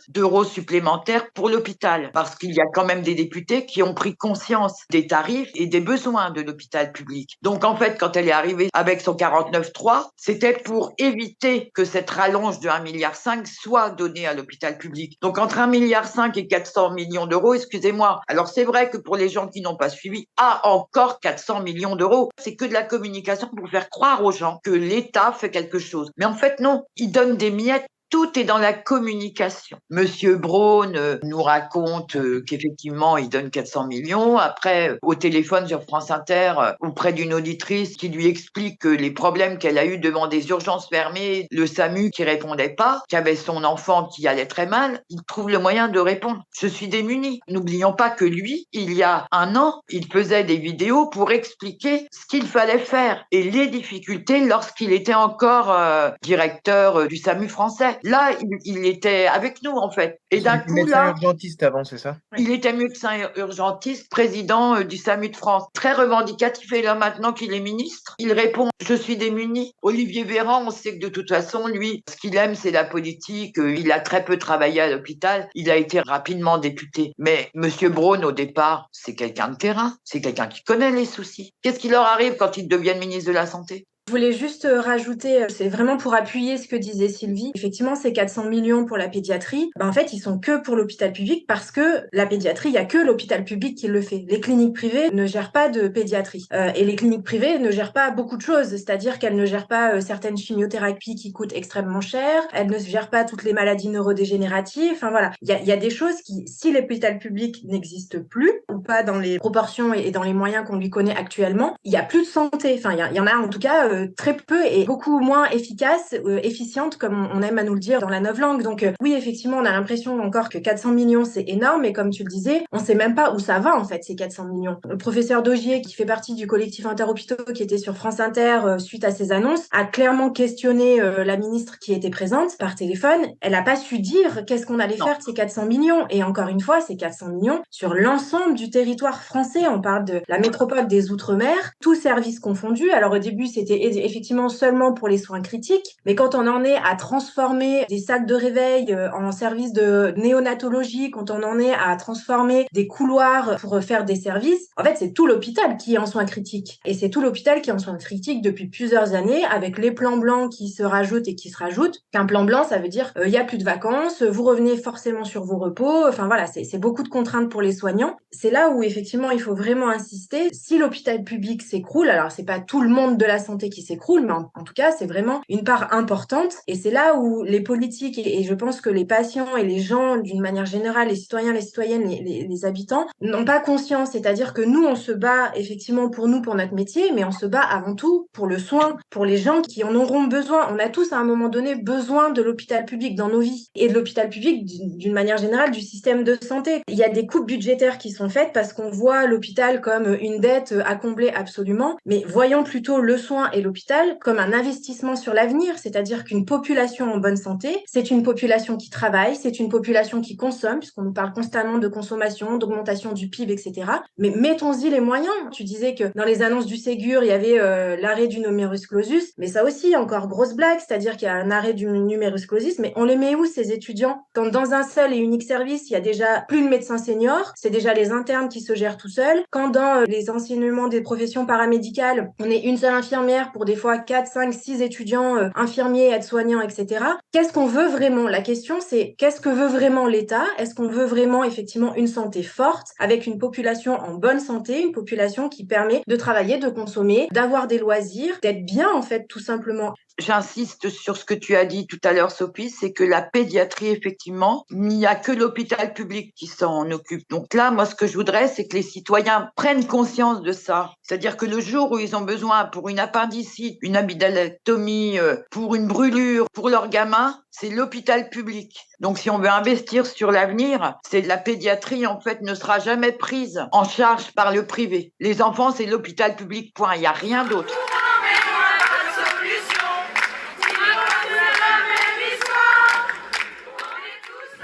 S4: d'euros supplémentaires pour l'hôpital, parce qu'il y a quand même des députés qui ont pris conscience des tarifs et des besoins de l'hôpital public. Donc en fait, quand elle est arrivée avec son 49.3, c'était pour éviter que cette rallonge de 1,5 milliard soit donnée à l'hôpital public. Donc entre 1,5 milliard et 400 millions d'euros, excusez-moi. Alors c'est vrai que pour les gens qui n'ont pas suivi, encore 400 millions d'euros. C'est que de la communication pour faire croire aux gens que l'État fait quelque chose. Mais en fait non, il donne des miettes. Tout est dans la communication. Monsieur Braun nous raconte qu'effectivement, il donne 400 millions. Après, au téléphone sur France Inter, auprès d'une auditrice qui lui explique les problèmes qu'elle a eus devant des urgences fermées, le SAMU qui répondait pas, qui avait son enfant qui allait très mal, il trouve le moyen de répondre. Je suis démunie. N'oublions pas que lui, il y a 1 an, il faisait des vidéos pour expliquer ce qu'il fallait faire et les difficultés lorsqu'il était encore directeur du SAMU français. Là, il était avec nous, en fait. Et d'un coup,
S3: médecin
S4: là,
S3: urgentiste avant, c'est ça?
S4: il était médecin urgentiste, président du SAMU de France. Très revendicatif. Et là, maintenant qu'il est ministre, il répond: je suis démuni. Olivier Véran, on sait que de toute façon, lui, ce qu'il aime, c'est la politique. Il a très peu travaillé à l'hôpital. Il a été rapidement député. Mais Monsieur Braun, au départ, c'est quelqu'un de terrain. C'est quelqu'un qui connaît les soucis. Qu'est-ce qui leur arrive quand ils deviennent ministre de la Santé?
S2: Je voulais juste rajouter, c'est vraiment pour appuyer ce que disait Sylvie. Effectivement, ces 400 millions pour la pédiatrie, en fait, ils sont que pour l'hôpital public parce que la pédiatrie, il y a que l'hôpital public qui le fait. Les cliniques privées ne gèrent pas de pédiatrie. Et les cliniques privées ne gèrent pas beaucoup de choses, c'est-à-dire qu'elles ne gèrent pas certaines chimiothérapies qui coûtent extrêmement cher, elles ne gèrent pas toutes les maladies neurodégénératives. Enfin voilà, il y a des choses qui, si l'hôpital public n'existe plus, ou pas dans les proportions et dans les moyens qu'on lui connaît actuellement, il y a plus de santé. Enfin, il y en a en tout cas très peu et beaucoup moins efficace, efficiente, comme on aime à nous le dire dans la novlangue. Donc oui, effectivement, on a l'impression encore que 400 millions, c'est énorme, mais comme tu le disais, on sait même pas où ça va, en fait, ces 400 millions. Le professeur Daugier, qui fait partie du collectif Interhôpitaux, qui était sur France Inter suite à ces annonces, a clairement questionné la ministre qui était présente par téléphone. Elle n'a pas su dire qu'est-ce qu'on allait faire de ces 400 millions. Et encore une fois, ces 400 millions sur l'ensemble du territoire français. On parle de la métropole des Outre-mer, tous services confondus. Alors au début, c'était effectivement seulement pour les soins critiques, mais quand on en est à transformer des salles de réveil en services de néonatologie, quand on en est à transformer des couloirs pour faire des services, en fait, c'est tout l'hôpital qui est en soins critiques. Et c'est tout l'hôpital qui est en soins critiques depuis plusieurs années, avec les plans blancs qui se rajoutent et qui se rajoutent. Qu'un plan blanc, ça veut dire il y a plus de vacances, vous revenez forcément sur vos repos. Enfin voilà, c'est beaucoup de contraintes pour les soignants. C'est là où effectivement il faut vraiment insister. Si l'hôpital public s'écroule, alors c'est pas tout le monde de la santé qui s'écroule, mais en tout cas, c'est vraiment une part importante. Et c'est là où les politiques et je pense que les patients et les gens, d'une manière générale, les citoyens, les citoyennes, les habitants, n'ont pas conscience. C'est-à-dire que nous, on se bat effectivement pour nous, pour notre métier, mais on se bat avant tout pour le soin, pour les gens qui en auront besoin. On a tous, à un moment donné, besoin de l'hôpital public dans nos vies et de l'hôpital public, d'une manière générale, du système de santé. Il y a des coupes budgétaires qui sont faites parce qu'on voit l'hôpital comme une dette à combler absolument, mais voyons plutôt le soin et l'hôpital comme un investissement sur l'avenir, c'est-à-dire qu'une population en bonne santé, c'est une population qui travaille, c'est une population qui consomme, puisqu'on nous parle constamment de consommation, d'augmentation du PIB, etc. Mais mettons-y les moyens. Tu disais que dans les annonces du Ségur, il y avait l'arrêt du numerus clausus, mais ça aussi, encore grosse blague, c'est-à-dire qu'il y a un arrêt du numerus clausus, mais on les met où, ces étudiants? Quand dans un seul et unique service, il y a déjà plus de médecins seniors, c'est déjà les internes qui se gèrent tout seuls. Quand dans les enseignements des professions paramédicales, on est une seule infirmière pour des fois 4, 5, 6 étudiants, infirmiers, aides-soignants, etc. Qu'est-ce qu'on veut vraiment? La question, c'est qu'est-ce que veut vraiment l'État? Est-ce qu'on veut vraiment effectivement une santé forte, avec une population en bonne santé, une population qui permet de travailler, de consommer, d'avoir des loisirs, d'être bien en fait, tout simplement?
S4: J'insiste sur ce que tu as dit tout à l'heure, Sophie, c'est que la pédiatrie, effectivement, il n'y a que l'hôpital public qui s'en occupe. Donc là, moi, ce que je voudrais, c'est que les citoyens prennent conscience de ça. C'est-à-dire que le jour où ils ont besoin pour une appendicite, une amygdalectomie, pour une brûlure, pour leur gamin, c'est l'hôpital public. Donc si on veut investir sur l'avenir, c'est la pédiatrie, en fait, ne sera jamais prise en charge par le privé. Les enfants, c'est l'hôpital public, point. Il n'y a rien d'autre.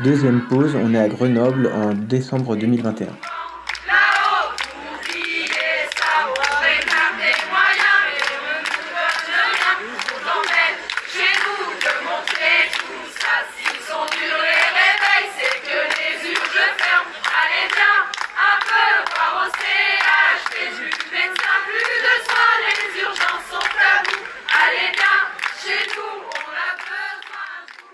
S3: Deuxième pause, on est à Grenoble en décembre 2021.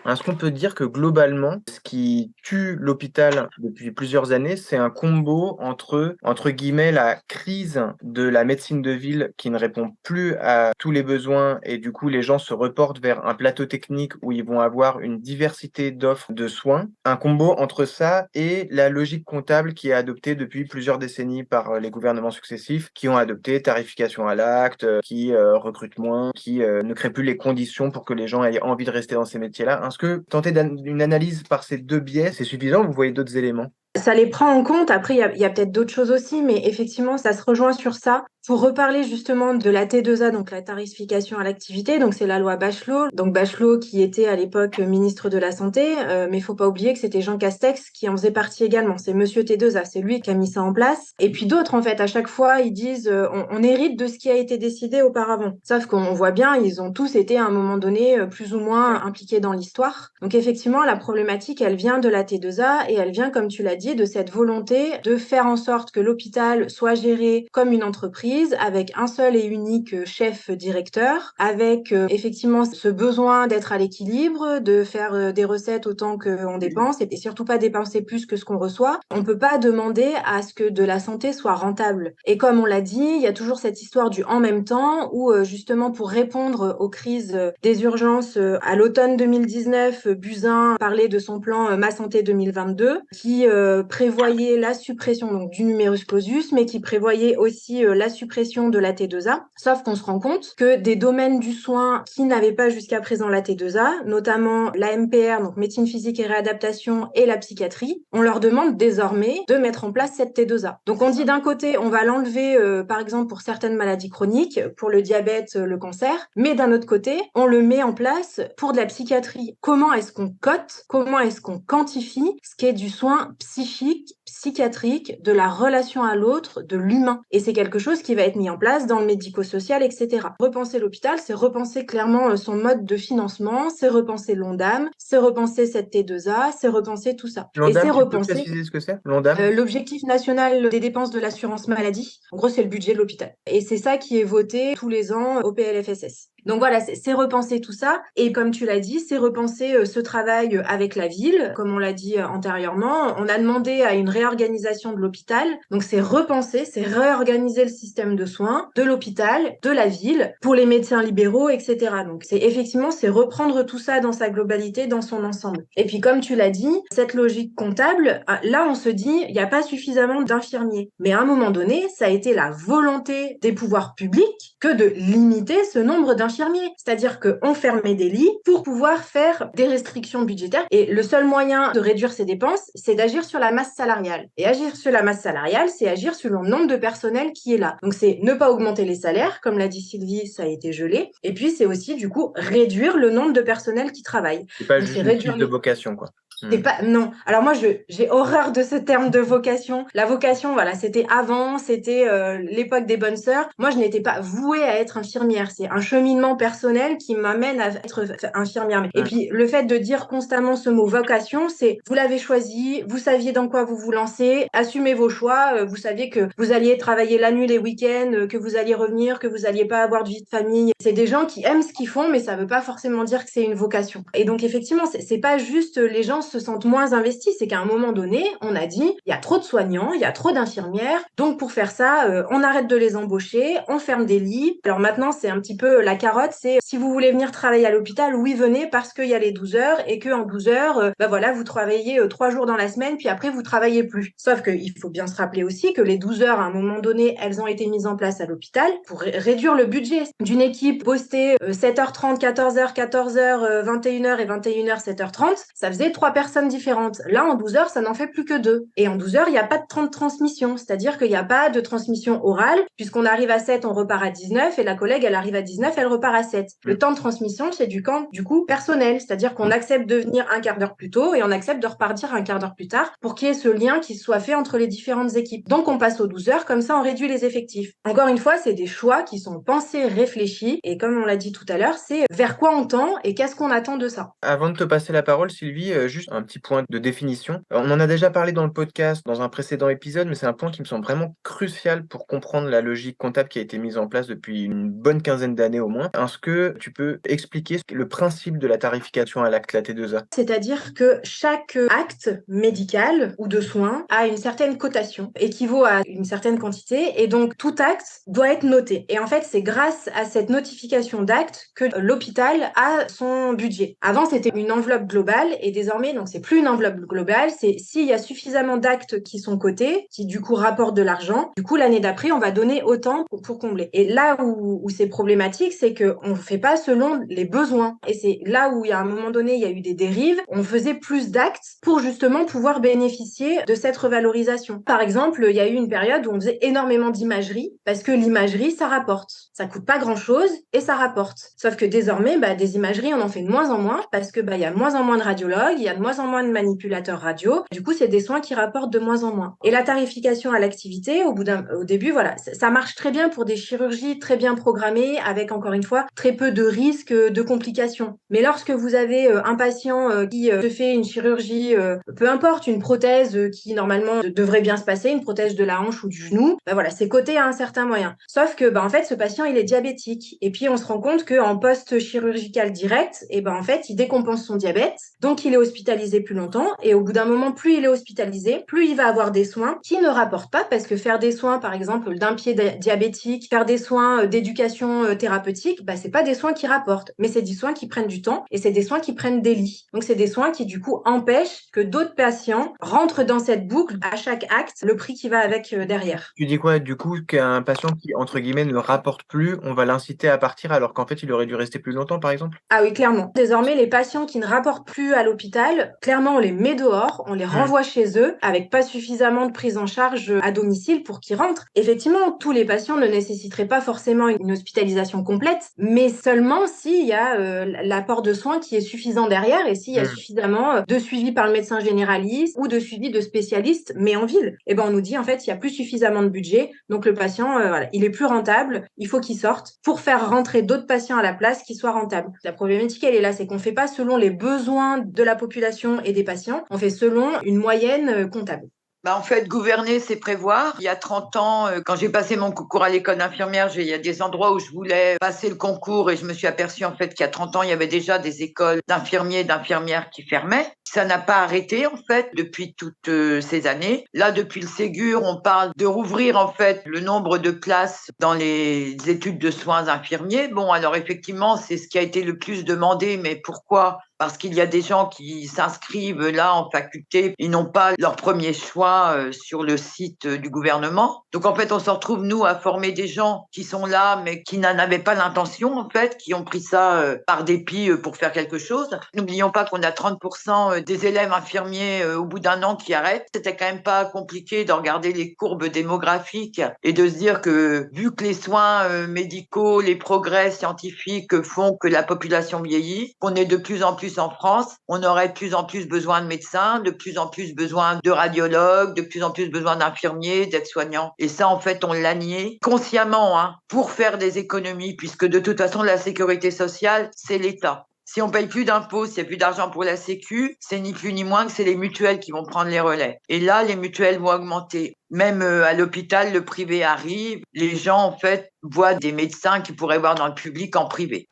S3: Est-ce qu'on peut dire que globalement, ce qui tue l'hôpital depuis plusieurs années, c'est un combo entre guillemets, la crise de la médecine de ville qui ne répond plus à tous les besoins et du coup, les gens se reportent vers un plateau technique où ils vont avoir une diversité d'offres de soins. Un combo entre ça et la logique comptable qui est adoptée depuis plusieurs décennies par les gouvernements successifs qui ont adopté tarification à l'acte, qui recrutent moins, qui ne créent plus les conditions pour que les gens aient envie de rester dans ces métiers-là. Est-ce que tenter une analyse par ces deux biais, c'est suffisant ou vous voyez d'autres éléments?
S2: Ça les prend en compte. Après, il y a peut-être d'autres choses aussi, mais effectivement, ça se rejoint sur ça. Pour reparler justement de la T2A, donc la tarification à l'activité, donc c'est la loi Bachelot. Donc Bachelot qui était à l'époque ministre de la Santé, mais il faut pas oublier que c'était Jean Castex qui en faisait partie également. C'est Monsieur T2A, c'est lui qui a mis ça en place. Et puis d'autres, en fait, à chaque fois, ils disent on hérite de ce qui a été décidé auparavant. Sauf qu'on voit bien, ils ont tous été à un moment donné plus ou moins impliqués dans l'histoire. Donc effectivement, la problématique, elle vient de la T2A et elle vient, comme tu l'as dit, de cette volonté de faire en sorte que l'hôpital soit géré comme une entreprise avec un seul et unique chef directeur, avec effectivement ce besoin d'être à l'équilibre, de faire des recettes autant qu'on dépense et surtout pas dépenser plus que ce qu'on reçoit. On peut pas demander à ce que de la santé soit rentable. Et comme on l'a dit, il y a toujours cette histoire du en même temps où justement pour répondre aux crises des urgences à l'automne 2019, Buzyn parlait de son plan Ma Santé 2022 qui prévoyait la suppression donc du numerus clausus mais qui prévoyait aussi la suppression de la T2A. Sauf qu'on se rend compte que des domaines du soin qui n'avaient pas jusqu'à présent la T2A, notamment la MPR, donc médecine physique et réadaptation, et la psychiatrie, on leur demande désormais de mettre en place cette T2A. Donc on dit d'un côté, on va l'enlever par exemple pour certaines maladies chroniques, pour le diabète, le cancer, mais d'un autre côté, on le met en place pour de la psychiatrie. Comment est-ce qu'on cote, comment est-ce qu'on quantifie ce qui est du soin psychique, psychiatrique, de la relation à l'autre, de l'humain. Et c'est quelque chose qui va être mis en place dans le médico-social, etc. Repenser l'hôpital, c'est repenser clairement son mode de financement, c'est repenser l'ONDAM, c'est repenser cette T2A, c'est repenser tout ça. Et c'est
S3: L'ONDAM, tu peux
S2: repenser
S3: préciser ce que c'est? L'ONDAM?
S2: l'objectif national des dépenses de l'assurance maladie. En gros, c'est le budget de l'hôpital. Et c'est ça qui est voté tous les ans au PLFSS. Donc voilà, c'est repenser tout ça. Et comme tu l'as dit, c'est repenser ce travail avec la ville, comme on l'a dit antérieurement. On a demandé à une réorganisation de l'hôpital. Donc c'est repenser, c'est réorganiser le système de soins de l'hôpital, de la ville, pour les médecins libéraux, etc. Donc c'est effectivement, c'est reprendre tout ça dans sa globalité, dans son ensemble. Et puis comme tu l'as dit, cette logique comptable, là on se dit, il n'y a pas suffisamment d'infirmiers. Mais à un moment donné, ça a été la volonté des pouvoirs publics que de limiter ce nombre d'infirmiers. C'est-à-dire qu'on fermait des lits pour pouvoir faire des restrictions budgétaires. Et le seul moyen de réduire ces dépenses, c'est d'agir sur la masse salariale. Et agir sur la masse salariale, c'est agir sur le nombre de personnel qui est là. Donc c'est ne pas augmenter les salaires, comme l'a dit Sylvie, ça a été gelé. Et puis c'est aussi du coup réduire le nombre de personnel qui travaille.
S3: C'est pas
S2: Donc,
S3: juste une prise de vocation, quoi.
S2: C'est pas, non. Alors moi, j'ai horreur de ce terme de vocation. La vocation, voilà, c'était avant, c'était l'époque des bonnes sœurs. Moi, je n'étais pas vouée à être infirmière. C'est un cheminement personnel qui m'amène à être infirmière. Et puis, le fait de dire constamment ce mot vocation, c'est vous l'avez choisi, vous saviez dans quoi vous vous lancez, assumez vos choix. Vous saviez que vous alliez travailler la nuit, les week-ends, que vous alliez revenir, que vous alliez pas avoir de vie de famille. C'est des gens qui aiment ce qu'ils font, mais ça veut pas forcément dire que c'est une vocation. Et donc, effectivement, c'est pas juste les gens se sentent moins investis, c'est qu'à un moment donné, on a dit, il y a trop de soignants, il y a trop d'infirmières, donc pour faire ça, on arrête de les embaucher, on ferme des lits. Alors maintenant, c'est un petit peu la carotte, c'est si vous voulez venir travailler à l'hôpital, oui, venez parce qu'il y a les 12 heures et qu'en 12 heures, voilà, vous travaillez 3 jours dans la semaine, puis après, vous travaillez plus. Sauf qu'il faut bien se rappeler aussi que les 12 heures, à un moment donné, elles ont été mises en place à l'hôpital pour réduire le budget d'une équipe postée 7h30, 14h, 14h, 21h et 21h, 7h30. Ça faisait 3 personnes différentes. Là, en 12 heures, ça n'en fait plus que 2. Et en 12 heures, il n'y a pas de transmission. C'est-à-dire qu'il n'y a pas de transmission orale. Puisqu'on arrive à 7, on repart à 19. Et la collègue, elle arrive à 19, elle repart à 7. Le temps de transmission, c'est du coup personnel. C'est-à-dire qu'on accepte de venir un quart d'heure plus tôt et on accepte de repartir un quart d'heure plus tard pour qu'il y ait ce lien qui soit fait entre les différentes équipes. Donc, on passe aux 12 heures. Comme ça, on réduit les effectifs. Encore une fois, c'est des choix qui sont pensés, réfléchis. Et comme on l'a dit tout à l'heure, c'est vers quoi on tend et qu'est-ce qu'on attend de ça.
S3: Avant de te passer la parole, Sylvie, juste un petit point de définition. On en a déjà parlé dans le podcast, dans un précédent épisode, mais c'est un point qui me semble vraiment crucial pour comprendre la logique comptable qui a été mise en place depuis une bonne quinzaine d'années au moins. Est-ce que tu peux expliquer le principe de la tarification à l'acte, la T2A?
S2: C'est-à-dire que chaque acte médical ou de soins a une certaine cotation, équivaut à une certaine quantité, et donc tout acte doit être noté. Et en fait, c'est grâce à cette notification d'acte que l'hôpital a son budget. Avant, c'était une enveloppe globale, et désormais, donc c'est plus une enveloppe globale, c'est s'il y a suffisamment d'actes qui sont cotés, qui du coup rapportent de l'argent, du coup l'année d'après on va donner autant pour combler. Et là où c'est problématique, c'est qu'on ne fait pas selon les besoins. Et c'est là où il y a un moment donné, il y a eu des dérives, on faisait plus d'actes pour justement pouvoir bénéficier de cette revalorisation. Par exemple, il y a eu une période où on faisait énormément d'imagerie, parce que l'imagerie, ça rapporte. Ça coûte pas grand-chose et ça rapporte. Sauf que désormais, des imageries, on en fait de moins en moins, parce que il y a de moins en moins de radiologues, il y a de moins en moins de manipulateurs radio. Du coup, c'est des soins qui rapportent de moins en moins. Et la tarification à l'activité, au début, voilà, ça marche très bien pour des chirurgies très bien programmées, avec encore une fois très peu de risques de complications. Mais lorsque vous avez un patient qui se fait une chirurgie, peu importe, une prothèse qui normalement devrait bien se passer, une prothèse de la hanche ou du genou, voilà, c'est coté à un certain moyen. Sauf que en fait, ce patient, il est diabétique. Et puis on se rend compte qu'en post-chirurgical direct, en fait, il décompense son diabète, donc il est hospitalisé plus longtemps. Et au bout d'un moment, plus il est hospitalisé, plus il va avoir des soins qui ne rapportent pas, parce que faire des soins, par exemple, d'un pied diabétique, faire des soins d'éducation thérapeutique, c'est pas des soins qui rapportent, mais c'est des soins qui prennent du temps et c'est des soins qui prennent des lits. Donc c'est des soins qui du coup empêchent que d'autres patients rentrent dans cette boucle à chaque acte, le prix qui va avec derrière.
S3: Tu dis quoi, du coup, qu'un patient qui, entre guillemets, ne rapporte plus, on va l'inciter à partir alors qu'en fait, il aurait dû rester plus longtemps, par exemple?
S2: Ah oui, clairement. Désormais, les patients qui ne rapportent plus à l'hôpital, clairement, on les met dehors, on les renvoie chez eux avec pas suffisamment de prise en charge à domicile pour qu'ils rentrent. Effectivement, tous les patients ne nécessiteraient pas forcément une hospitalisation complète, mais seulement s'il y a l'apport de soins qui est suffisant derrière et s'il y a suffisamment de suivi par le médecin généraliste ou de suivi de spécialistes, mais en ville. Et on nous dit en fait, il y a plus suffisamment de budget, donc le patient, voilà, il est plus rentable, il faut qu'il sorte pour faire rentrer d'autres patients à la place qui soient rentables. La problématique, elle est là, c'est qu'on fait pas selon les besoins de la population et des patients, on fait selon une moyenne comptable.
S4: En fait, gouverner, c'est prévoir. Il y a 30 ans, quand j'ai passé mon concours à l'école d'infirmière, il y a des endroits où je voulais passer le concours et je me suis aperçue en fait qu'il y a 30 ans, il y avait déjà des écoles d'infirmiers et d'infirmières qui fermaient. Ça n'a pas arrêté en fait depuis toutes ces années. Là, depuis le Ségur, on parle de rouvrir en fait le nombre de places dans les études de soins infirmiers. Bon, alors effectivement, c'est ce qui a été le plus demandé, mais pourquoi ? Parce qu'il y a des gens qui s'inscrivent là en faculté, ils n'ont pas leur premier choix sur le site du gouvernement. Donc en fait, on se retrouve nous à former des gens qui sont là mais qui n'en avaient pas l'intention en fait, qui ont pris ça par dépit pour faire quelque chose. N'oublions pas qu'on a 30% des élèves infirmiers au bout d'un an qui arrêtent. C'était quand même pas compliqué de regarder les courbes démographiques et de se dire que vu que les soins médicaux, les progrès scientifiques font que la population vieillit, qu'on est de plus en plus en France, on aurait de plus en plus besoin de médecins, de plus en plus besoin de radiologues, de plus en plus besoin d'infirmiers, d'aides-soignants. Et ça, en fait, on l'a nié consciemment, pour faire des économies, puisque de toute façon, la sécurité sociale, c'est l'État. Si on paye plus d'impôts, s'il n'y a plus d'argent pour la Sécu, c'est ni plus ni moins que c'est les mutuelles qui vont prendre les relais. Et là, les mutuelles vont augmenter. Même à l'hôpital, le privé arrive. Les gens, en fait, voient des médecins qu'ils pourraient voir dans le public en privé.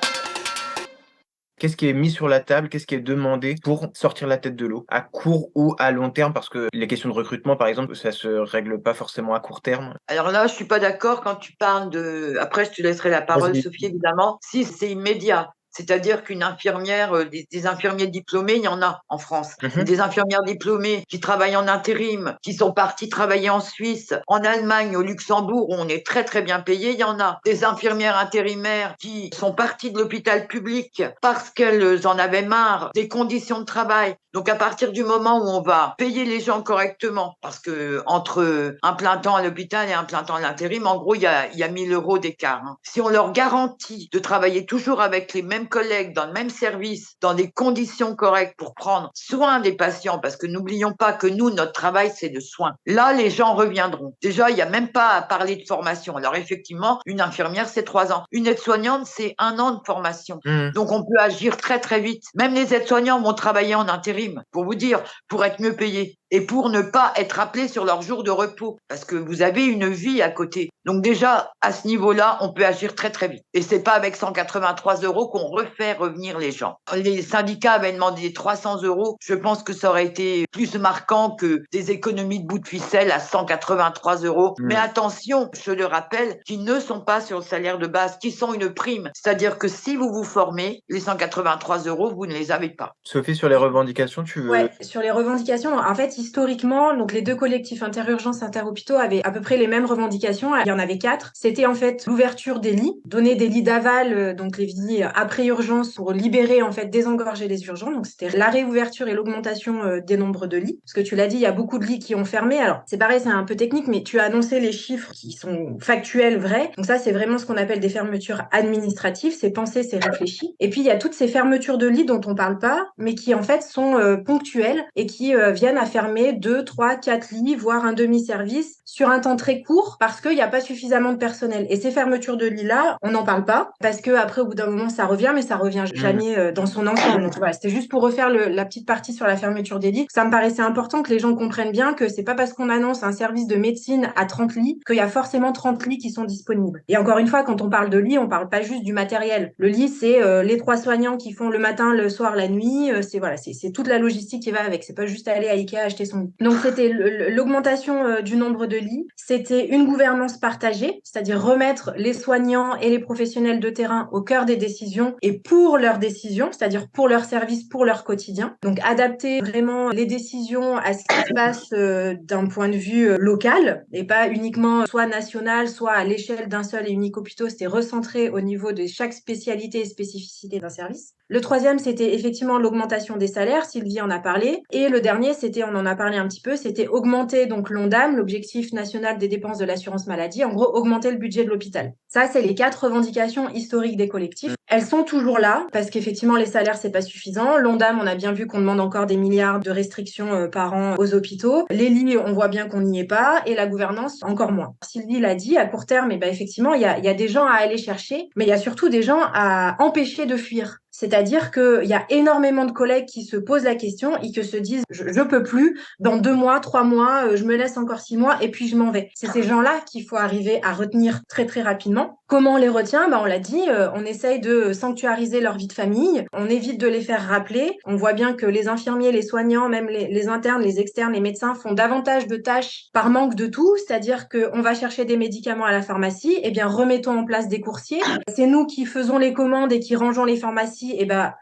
S3: Qu'est-ce qui est mis sur la table? Qu'est-ce qui est demandé pour sortir la tête de l'eau? À court ou à long terme? Parce que les questions de recrutement, par exemple, ça se règle pas forcément à court terme.
S4: Alors là, je suis pas d'accord quand tu parles de... Après, je te laisserai la parole,
S3: Vas-y.
S4: Sophie, évidemment. Si c'est immédiat. C'est-à-dire qu'une infirmière, des infirmiers diplômés, il y en a en France. Des infirmières diplômées qui travaillent en intérim, qui sont parties travailler en Suisse, en Allemagne, au Luxembourg, où on est très très bien payé, il y en a. Des infirmières intérimaires qui sont parties de l'hôpital public parce qu'elles en avaient marre des conditions de travail. Donc à partir du moment où on va payer les gens correctement, parce que entre un plein temps à l'hôpital et un plein temps à l'intérim, en gros, il y a 1 000 € d'écart. Si on leur garantit de travailler toujours avec les mêmes collègues dans le même service, dans des conditions correctes pour prendre soin des patients, parce que n'oublions pas que nous, notre travail, c'est le soin. Là, les gens reviendront. Déjà, il n'y a même pas à parler de formation. Alors effectivement, une infirmière, c'est 3 ans. Une aide-soignante, c'est 1 an de formation. Donc on peut agir très très vite. Même les aides-soignants vont travailler en intérim, pour vous dire, pour être mieux payés. et pour ne pas être appelés sur leur jour de repos, parce que vous avez une vie à côté. Donc déjà, à ce niveau-là, on peut agir très très vite. Et c'est pas avec 183 € qu'on refait revenir les gens. Les syndicats avaient demandé 300 €. Je pense que ça aurait été plus marquant que des économies de bout de ficelle à 183 €. Mais attention, je le rappelle, qui ne sont pas sur le salaire de base, qui sont une prime. C'est-à-dire que si vous vous formez, les 183 €, vous ne les avez pas.
S3: Sophie, sur les revendications, tu veux...
S2: Ouais, sur les revendications, en fait, historiquement, donc les deux collectifs interurgences, interhôpitaux avaient à peu près les mêmes revendications. Il y en avait 4. C'était en fait l'ouverture des lits, donner des lits d'aval, donc les lits après urgence pour libérer, en fait, désengorger les urgences. Donc c'était la réouverture et l'augmentation des nombres de lits. Parce que tu l'as dit, il y a beaucoup de lits qui ont fermé. Alors, c'est pareil, c'est un peu technique, mais tu as annoncé les chiffres qui sont factuels, vrais. Donc ça, c'est vraiment ce qu'on appelle des fermetures administratives. C'est pensé, c'est réfléchi. Et puis, il y a toutes ces fermetures de lits dont on parle pas, mais qui, en fait, sont ponctuelles et qui viennent à fermer 2, 3, 4 lits, voire un demi-service sur un temps très court parce qu'il n'y a pas suffisamment de personnel. Et ces fermetures de lits-là, on n'en parle pas parce que après, au bout d'un moment, ça revient, mais ça revient jamais dans son ensemble. Donc voilà, c'était juste pour refaire la petite partie sur la fermeture des lits. Ça me paraissait important que les gens comprennent bien que c'est pas parce qu'on annonce un service de médecine à 30 lits qu'il y a forcément 30 lits qui sont disponibles. Et encore une fois, quand on parle de lits, on parle pas juste du matériel. Le lit, c'est les 3 soignants qui font le matin, le soir, la nuit. C'est toute la logistique qui va avec. C'est pas juste aller à Ikea acheter son lit. Donc c'était l'augmentation du nombre de lits. C'était une gouvernance partagée, c'est-à-dire remettre les soignants et les professionnels de terrain au cœur des décisions et pour leurs décisions, c'est-à-dire pour leur service, pour leur quotidien. Donc adapter vraiment les décisions à ce qui se passe d'un point de vue local et pas uniquement soit national, soit à l'échelle d'un seul et unique hôpital. C'était recentré au niveau de chaque spécialité et spécificité d'un service. Le troisième, c'était effectivement l'augmentation des salaires. Sylvie en a parlé. Et le dernier, on en a parlé un petit peu, c'était augmenter donc l'ONDAM, l'objectif national des dépenses de l'assurance maladie. En gros, augmenter le budget de l'hôpital. Ça, c'est les 4 revendications historiques des collectifs. Elles sont toujours là parce qu'effectivement, les salaires, c'est pas suffisant. L'ONDAM, on a bien vu qu'on demande encore des milliards de restrictions par an aux hôpitaux. Les lits, on voit bien qu'on n'y est pas. Et la gouvernance, encore moins. Sylvie l'a dit, à court terme, effectivement, il y a des gens à aller chercher, mais il y a surtout des gens à empêcher de fuir. C'est-à-dire qu'il y a énormément de collègues qui se posent la question et qui se disent je peux plus, dans 2 mois, 3 mois, je me laisse encore 6 mois et puis je m'en vais. C'est ces gens-là qu'il faut arriver à retenir très très rapidement. Comment on les retient? On l'a dit, on essaye de sanctuariser leur vie de famille, on évite de les faire rappeler. On voit bien que les infirmiers, les soignants, même les internes, les externes, les médecins font davantage de tâches par manque de tout, c'est-à-dire qu'on va chercher des médicaments à la pharmacie, et bien remettons en place des coursiers. C'est nous qui faisons les commandes et qui rangeons les pharmacies,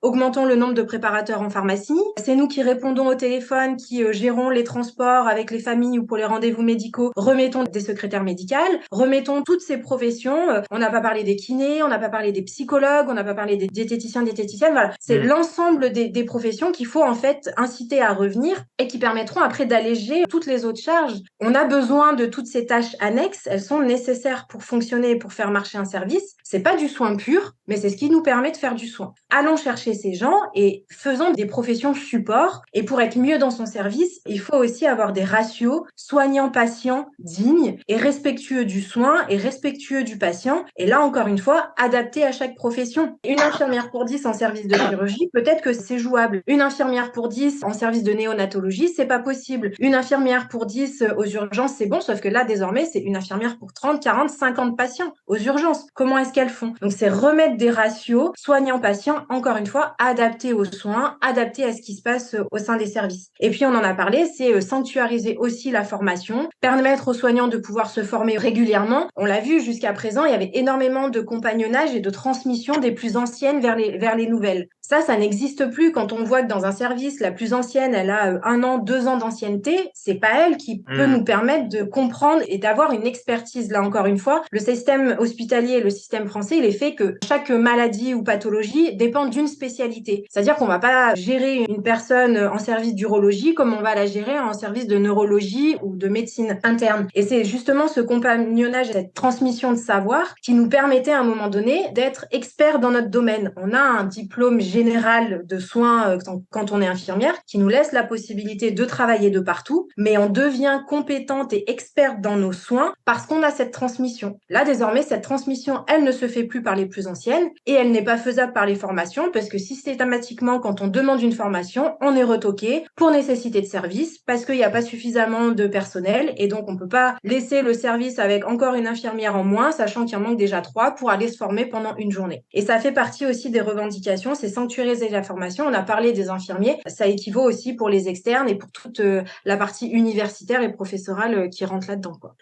S2: augmentons le nombre de préparateurs en pharmacie. C'est nous qui répondons au téléphone, qui gérons les transports avec les familles ou pour les rendez-vous médicaux. Remettons des secrétaires médicales, remettons toutes ces professions. On n'a pas parlé des kinés, on n'a pas parlé des psychologues, on n'a pas parlé des diététiciens, diététiciennes. Voilà, c'est l'ensemble des professions qu'il faut en fait inciter à revenir et qui permettront après d'alléger toutes les autres charges. On a besoin de toutes ces tâches annexes, elles sont nécessaires pour fonctionner et pour faire marcher un service. C'est pas du soin pur, mais c'est ce qui nous permet de faire du soin. Allons chercher ces gens et faisons des professions support. Et pour être mieux dans son service, il faut aussi avoir des ratios soignants-patients dignes et respectueux du soin et respectueux du patient. Et là, encore une fois, adapté à chaque profession. Une infirmière pour 10 en service de chirurgie, peut-être que c'est jouable. Une infirmière pour 10 en service de néonatologie, c'est pas possible. Une infirmière pour 10 aux urgences, c'est bon, sauf que là, désormais, c'est une infirmière pour 30, 40, 50 patients aux urgences. Comment est-ce qu'elles font? Donc, c'est remettre des ratios soignants-patients, encore une fois, adaptés aux soins, adaptés à ce qui se passe au sein des services. Et puis, on en a parlé, c'est sanctuariser aussi la formation, permettre aux soignants de pouvoir se former régulièrement. On l'a vu jusqu'à présent, il y avait énormément de compagnonnage et de transmission des plus anciennes vers les nouvelles. Ça n'existe plus. Quand on voit que dans un service, la plus ancienne, elle a 1 an, 2 ans d'ancienneté, c'est pas elle qui peut nous permettre de comprendre et d'avoir une expertise. Là, encore une fois, le système hospitalier et le système français, il est fait que chaque maladie ou pathologie dépend d'une spécialité. C'est-à-dire qu'on va pas gérer une personne en service d'urologie comme on va la gérer en service de neurologie ou de médecine interne. Et c'est justement ce compagnonnage, cette transmission de savoir qui nous permettait à un moment donné d'être experts dans notre domaine. On a un diplôme générale de soins quand on est infirmière, qui nous laisse la possibilité de travailler de partout, mais on devient compétente et experte dans nos soins parce qu'on a cette transmission. Là, désormais, cette transmission, elle ne se fait plus par les plus anciennes et elle n'est pas faisable par les formations parce que systématiquement, quand on demande une formation, on est retoqué pour nécessité de service parce qu'il n'y a pas suffisamment de personnel et donc on ne peut pas laisser le service avec encore une infirmière en moins, sachant qu'il en manque déjà 3 pour aller se former pendant une journée. Et ça fait partie aussi des revendications, c'est sanctuariser la formation. On a parlé des infirmiers, ça équivaut aussi pour les externes et pour toute la partie universitaire et professorale qui rentre là-dedans, quoi.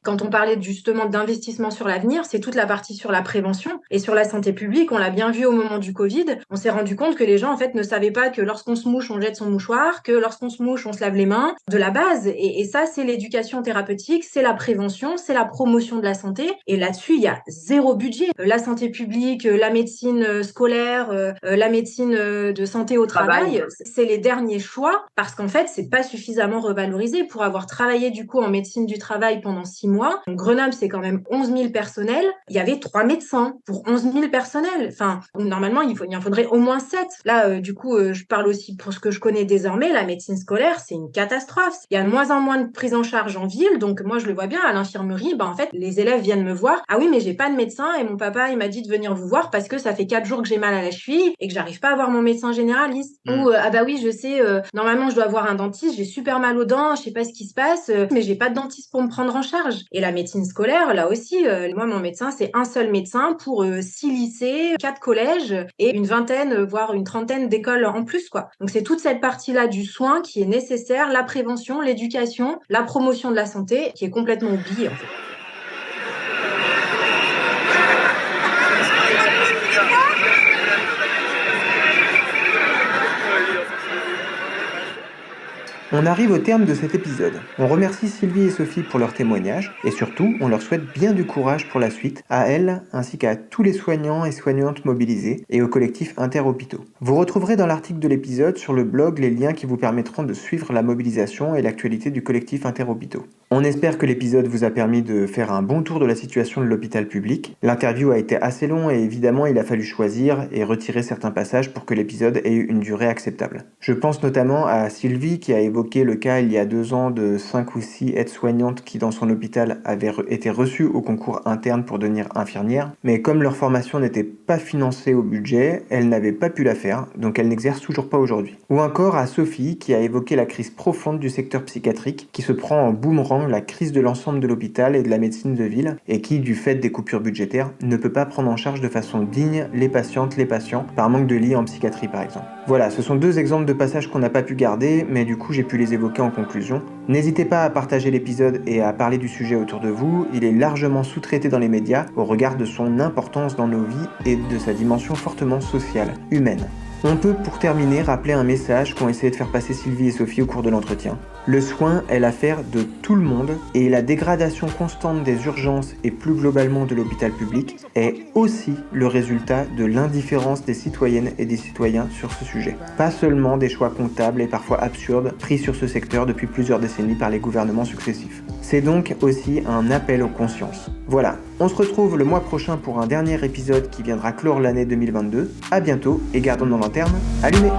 S2: Quand on parlait justement d'investissement sur l'avenir, c'est toute la partie sur la prévention et sur la santé publique. On l'a bien vu au moment du Covid. On s'est rendu compte que les gens, en fait, ne savaient pas que lorsqu'on se mouche, on jette son mouchoir, que lorsqu'on se mouche, on se lave les mains, de la base. Et ça, c'est l'éducation thérapeutique, c'est la prévention, c'est la promotion de la santé. Et là-dessus, il y a zéro budget. La santé publique, la médecine scolaire, la médecine de santé au travail, c'est les derniers choix parce qu'en fait, c'est pas suffisamment revalorisé. Pour avoir travaillé du coup en médecine du travail pendant 6 mois. Grenoble, c'est quand même 11 000 personnels. Il y avait 3 médecins pour 11 000 personnels. Enfin, normalement, il en faudrait au moins 7. Là, du coup, je parle aussi pour ce que je connais désormais. La médecine scolaire, c'est une catastrophe. Il y a de moins en moins de prise en charge en ville. Donc, moi, je le vois bien à l'infirmerie. En fait, les élèves viennent me voir. Ah oui, mais j'ai pas de médecin et mon papa, il m'a dit de venir vous voir parce que ça fait 4 jours que j'ai mal à la cheville et que j'arrive pas à voir mon médecin généraliste. Ou, ah bah oui, je sais, normalement, je dois voir un dentiste. J'ai super mal aux dents. Je sais pas ce qui se passe, mais j'ai pas de dentiste pour me prendre en charge. Et la médecine scolaire, là aussi, moi, mon médecin, c'est un seul médecin pour 6 lycées, 4 collèges et une vingtaine, voire une trentaine d'écoles en plus, quoi. Donc, c'est toute cette partie-là du soin qui est nécessaire, la prévention, l'éducation, la promotion de la santé, qui est complètement oubliée, en fait.
S3: On arrive au terme de cet épisode. On remercie Sylvie et Sophie pour leur témoignage et surtout, on leur souhaite bien du courage pour la suite, à elles ainsi qu'à tous les soignants et soignantes mobilisés et au collectif Interhôpitaux. Vous retrouverez dans l'article de l'épisode sur le blog les liens qui vous permettront de suivre la mobilisation et l'actualité du collectif Interhôpitaux. On espère que l'épisode vous a permis de faire un bon tour de la situation de l'hôpital public. L'interview a été assez long et évidemment il a fallu choisir et retirer certains passages pour que l'épisode ait une durée acceptable. Je pense notamment à Sylvie qui a évoqué le cas il y a 2 ans de 5 ou 6 aides-soignantes qui dans son hôpital avaient été reçues au concours interne pour devenir infirmières, mais comme leur formation n'était pas financée au budget, elles n'avaient pas pu la faire, donc elles n'exercent toujours pas aujourd'hui. Ou encore à Sophie qui a évoqué la crise profonde du secteur psychiatrique qui se prend en boomerang la crise de l'ensemble de l'hôpital et de la médecine de ville et qui, du fait des coupures budgétaires, ne peut pas prendre en charge de façon digne les patientes, les patients, par manque de lits en psychiatrie par exemple. Voilà, ce sont 2 exemples de passages qu'on n'a pas pu garder, mais du coup j'ai pu les évoquer en conclusion. N'hésitez pas à partager l'épisode et à parler du sujet autour de vous, il est largement sous-traité dans les médias au regard de son importance dans nos vies et de sa dimension fortement sociale, humaine. On peut pour terminer rappeler un message qu'ont essayé de faire passer Sylvie et Sophie au cours de l'entretien. Le soin est l'affaire de tout le monde et la dégradation constante des urgences et plus globalement de l'hôpital public est aussi le résultat de l'indifférence des citoyennes et des citoyens sur ce sujet. Pas seulement des choix comptables et parfois absurdes pris sur ce secteur depuis plusieurs décennies par les gouvernements successifs. C'est donc aussi un appel aux consciences. Voilà, on se retrouve le mois prochain pour un dernier épisode qui viendra clore l'année 2022. À bientôt et gardons nos lanternes allumées.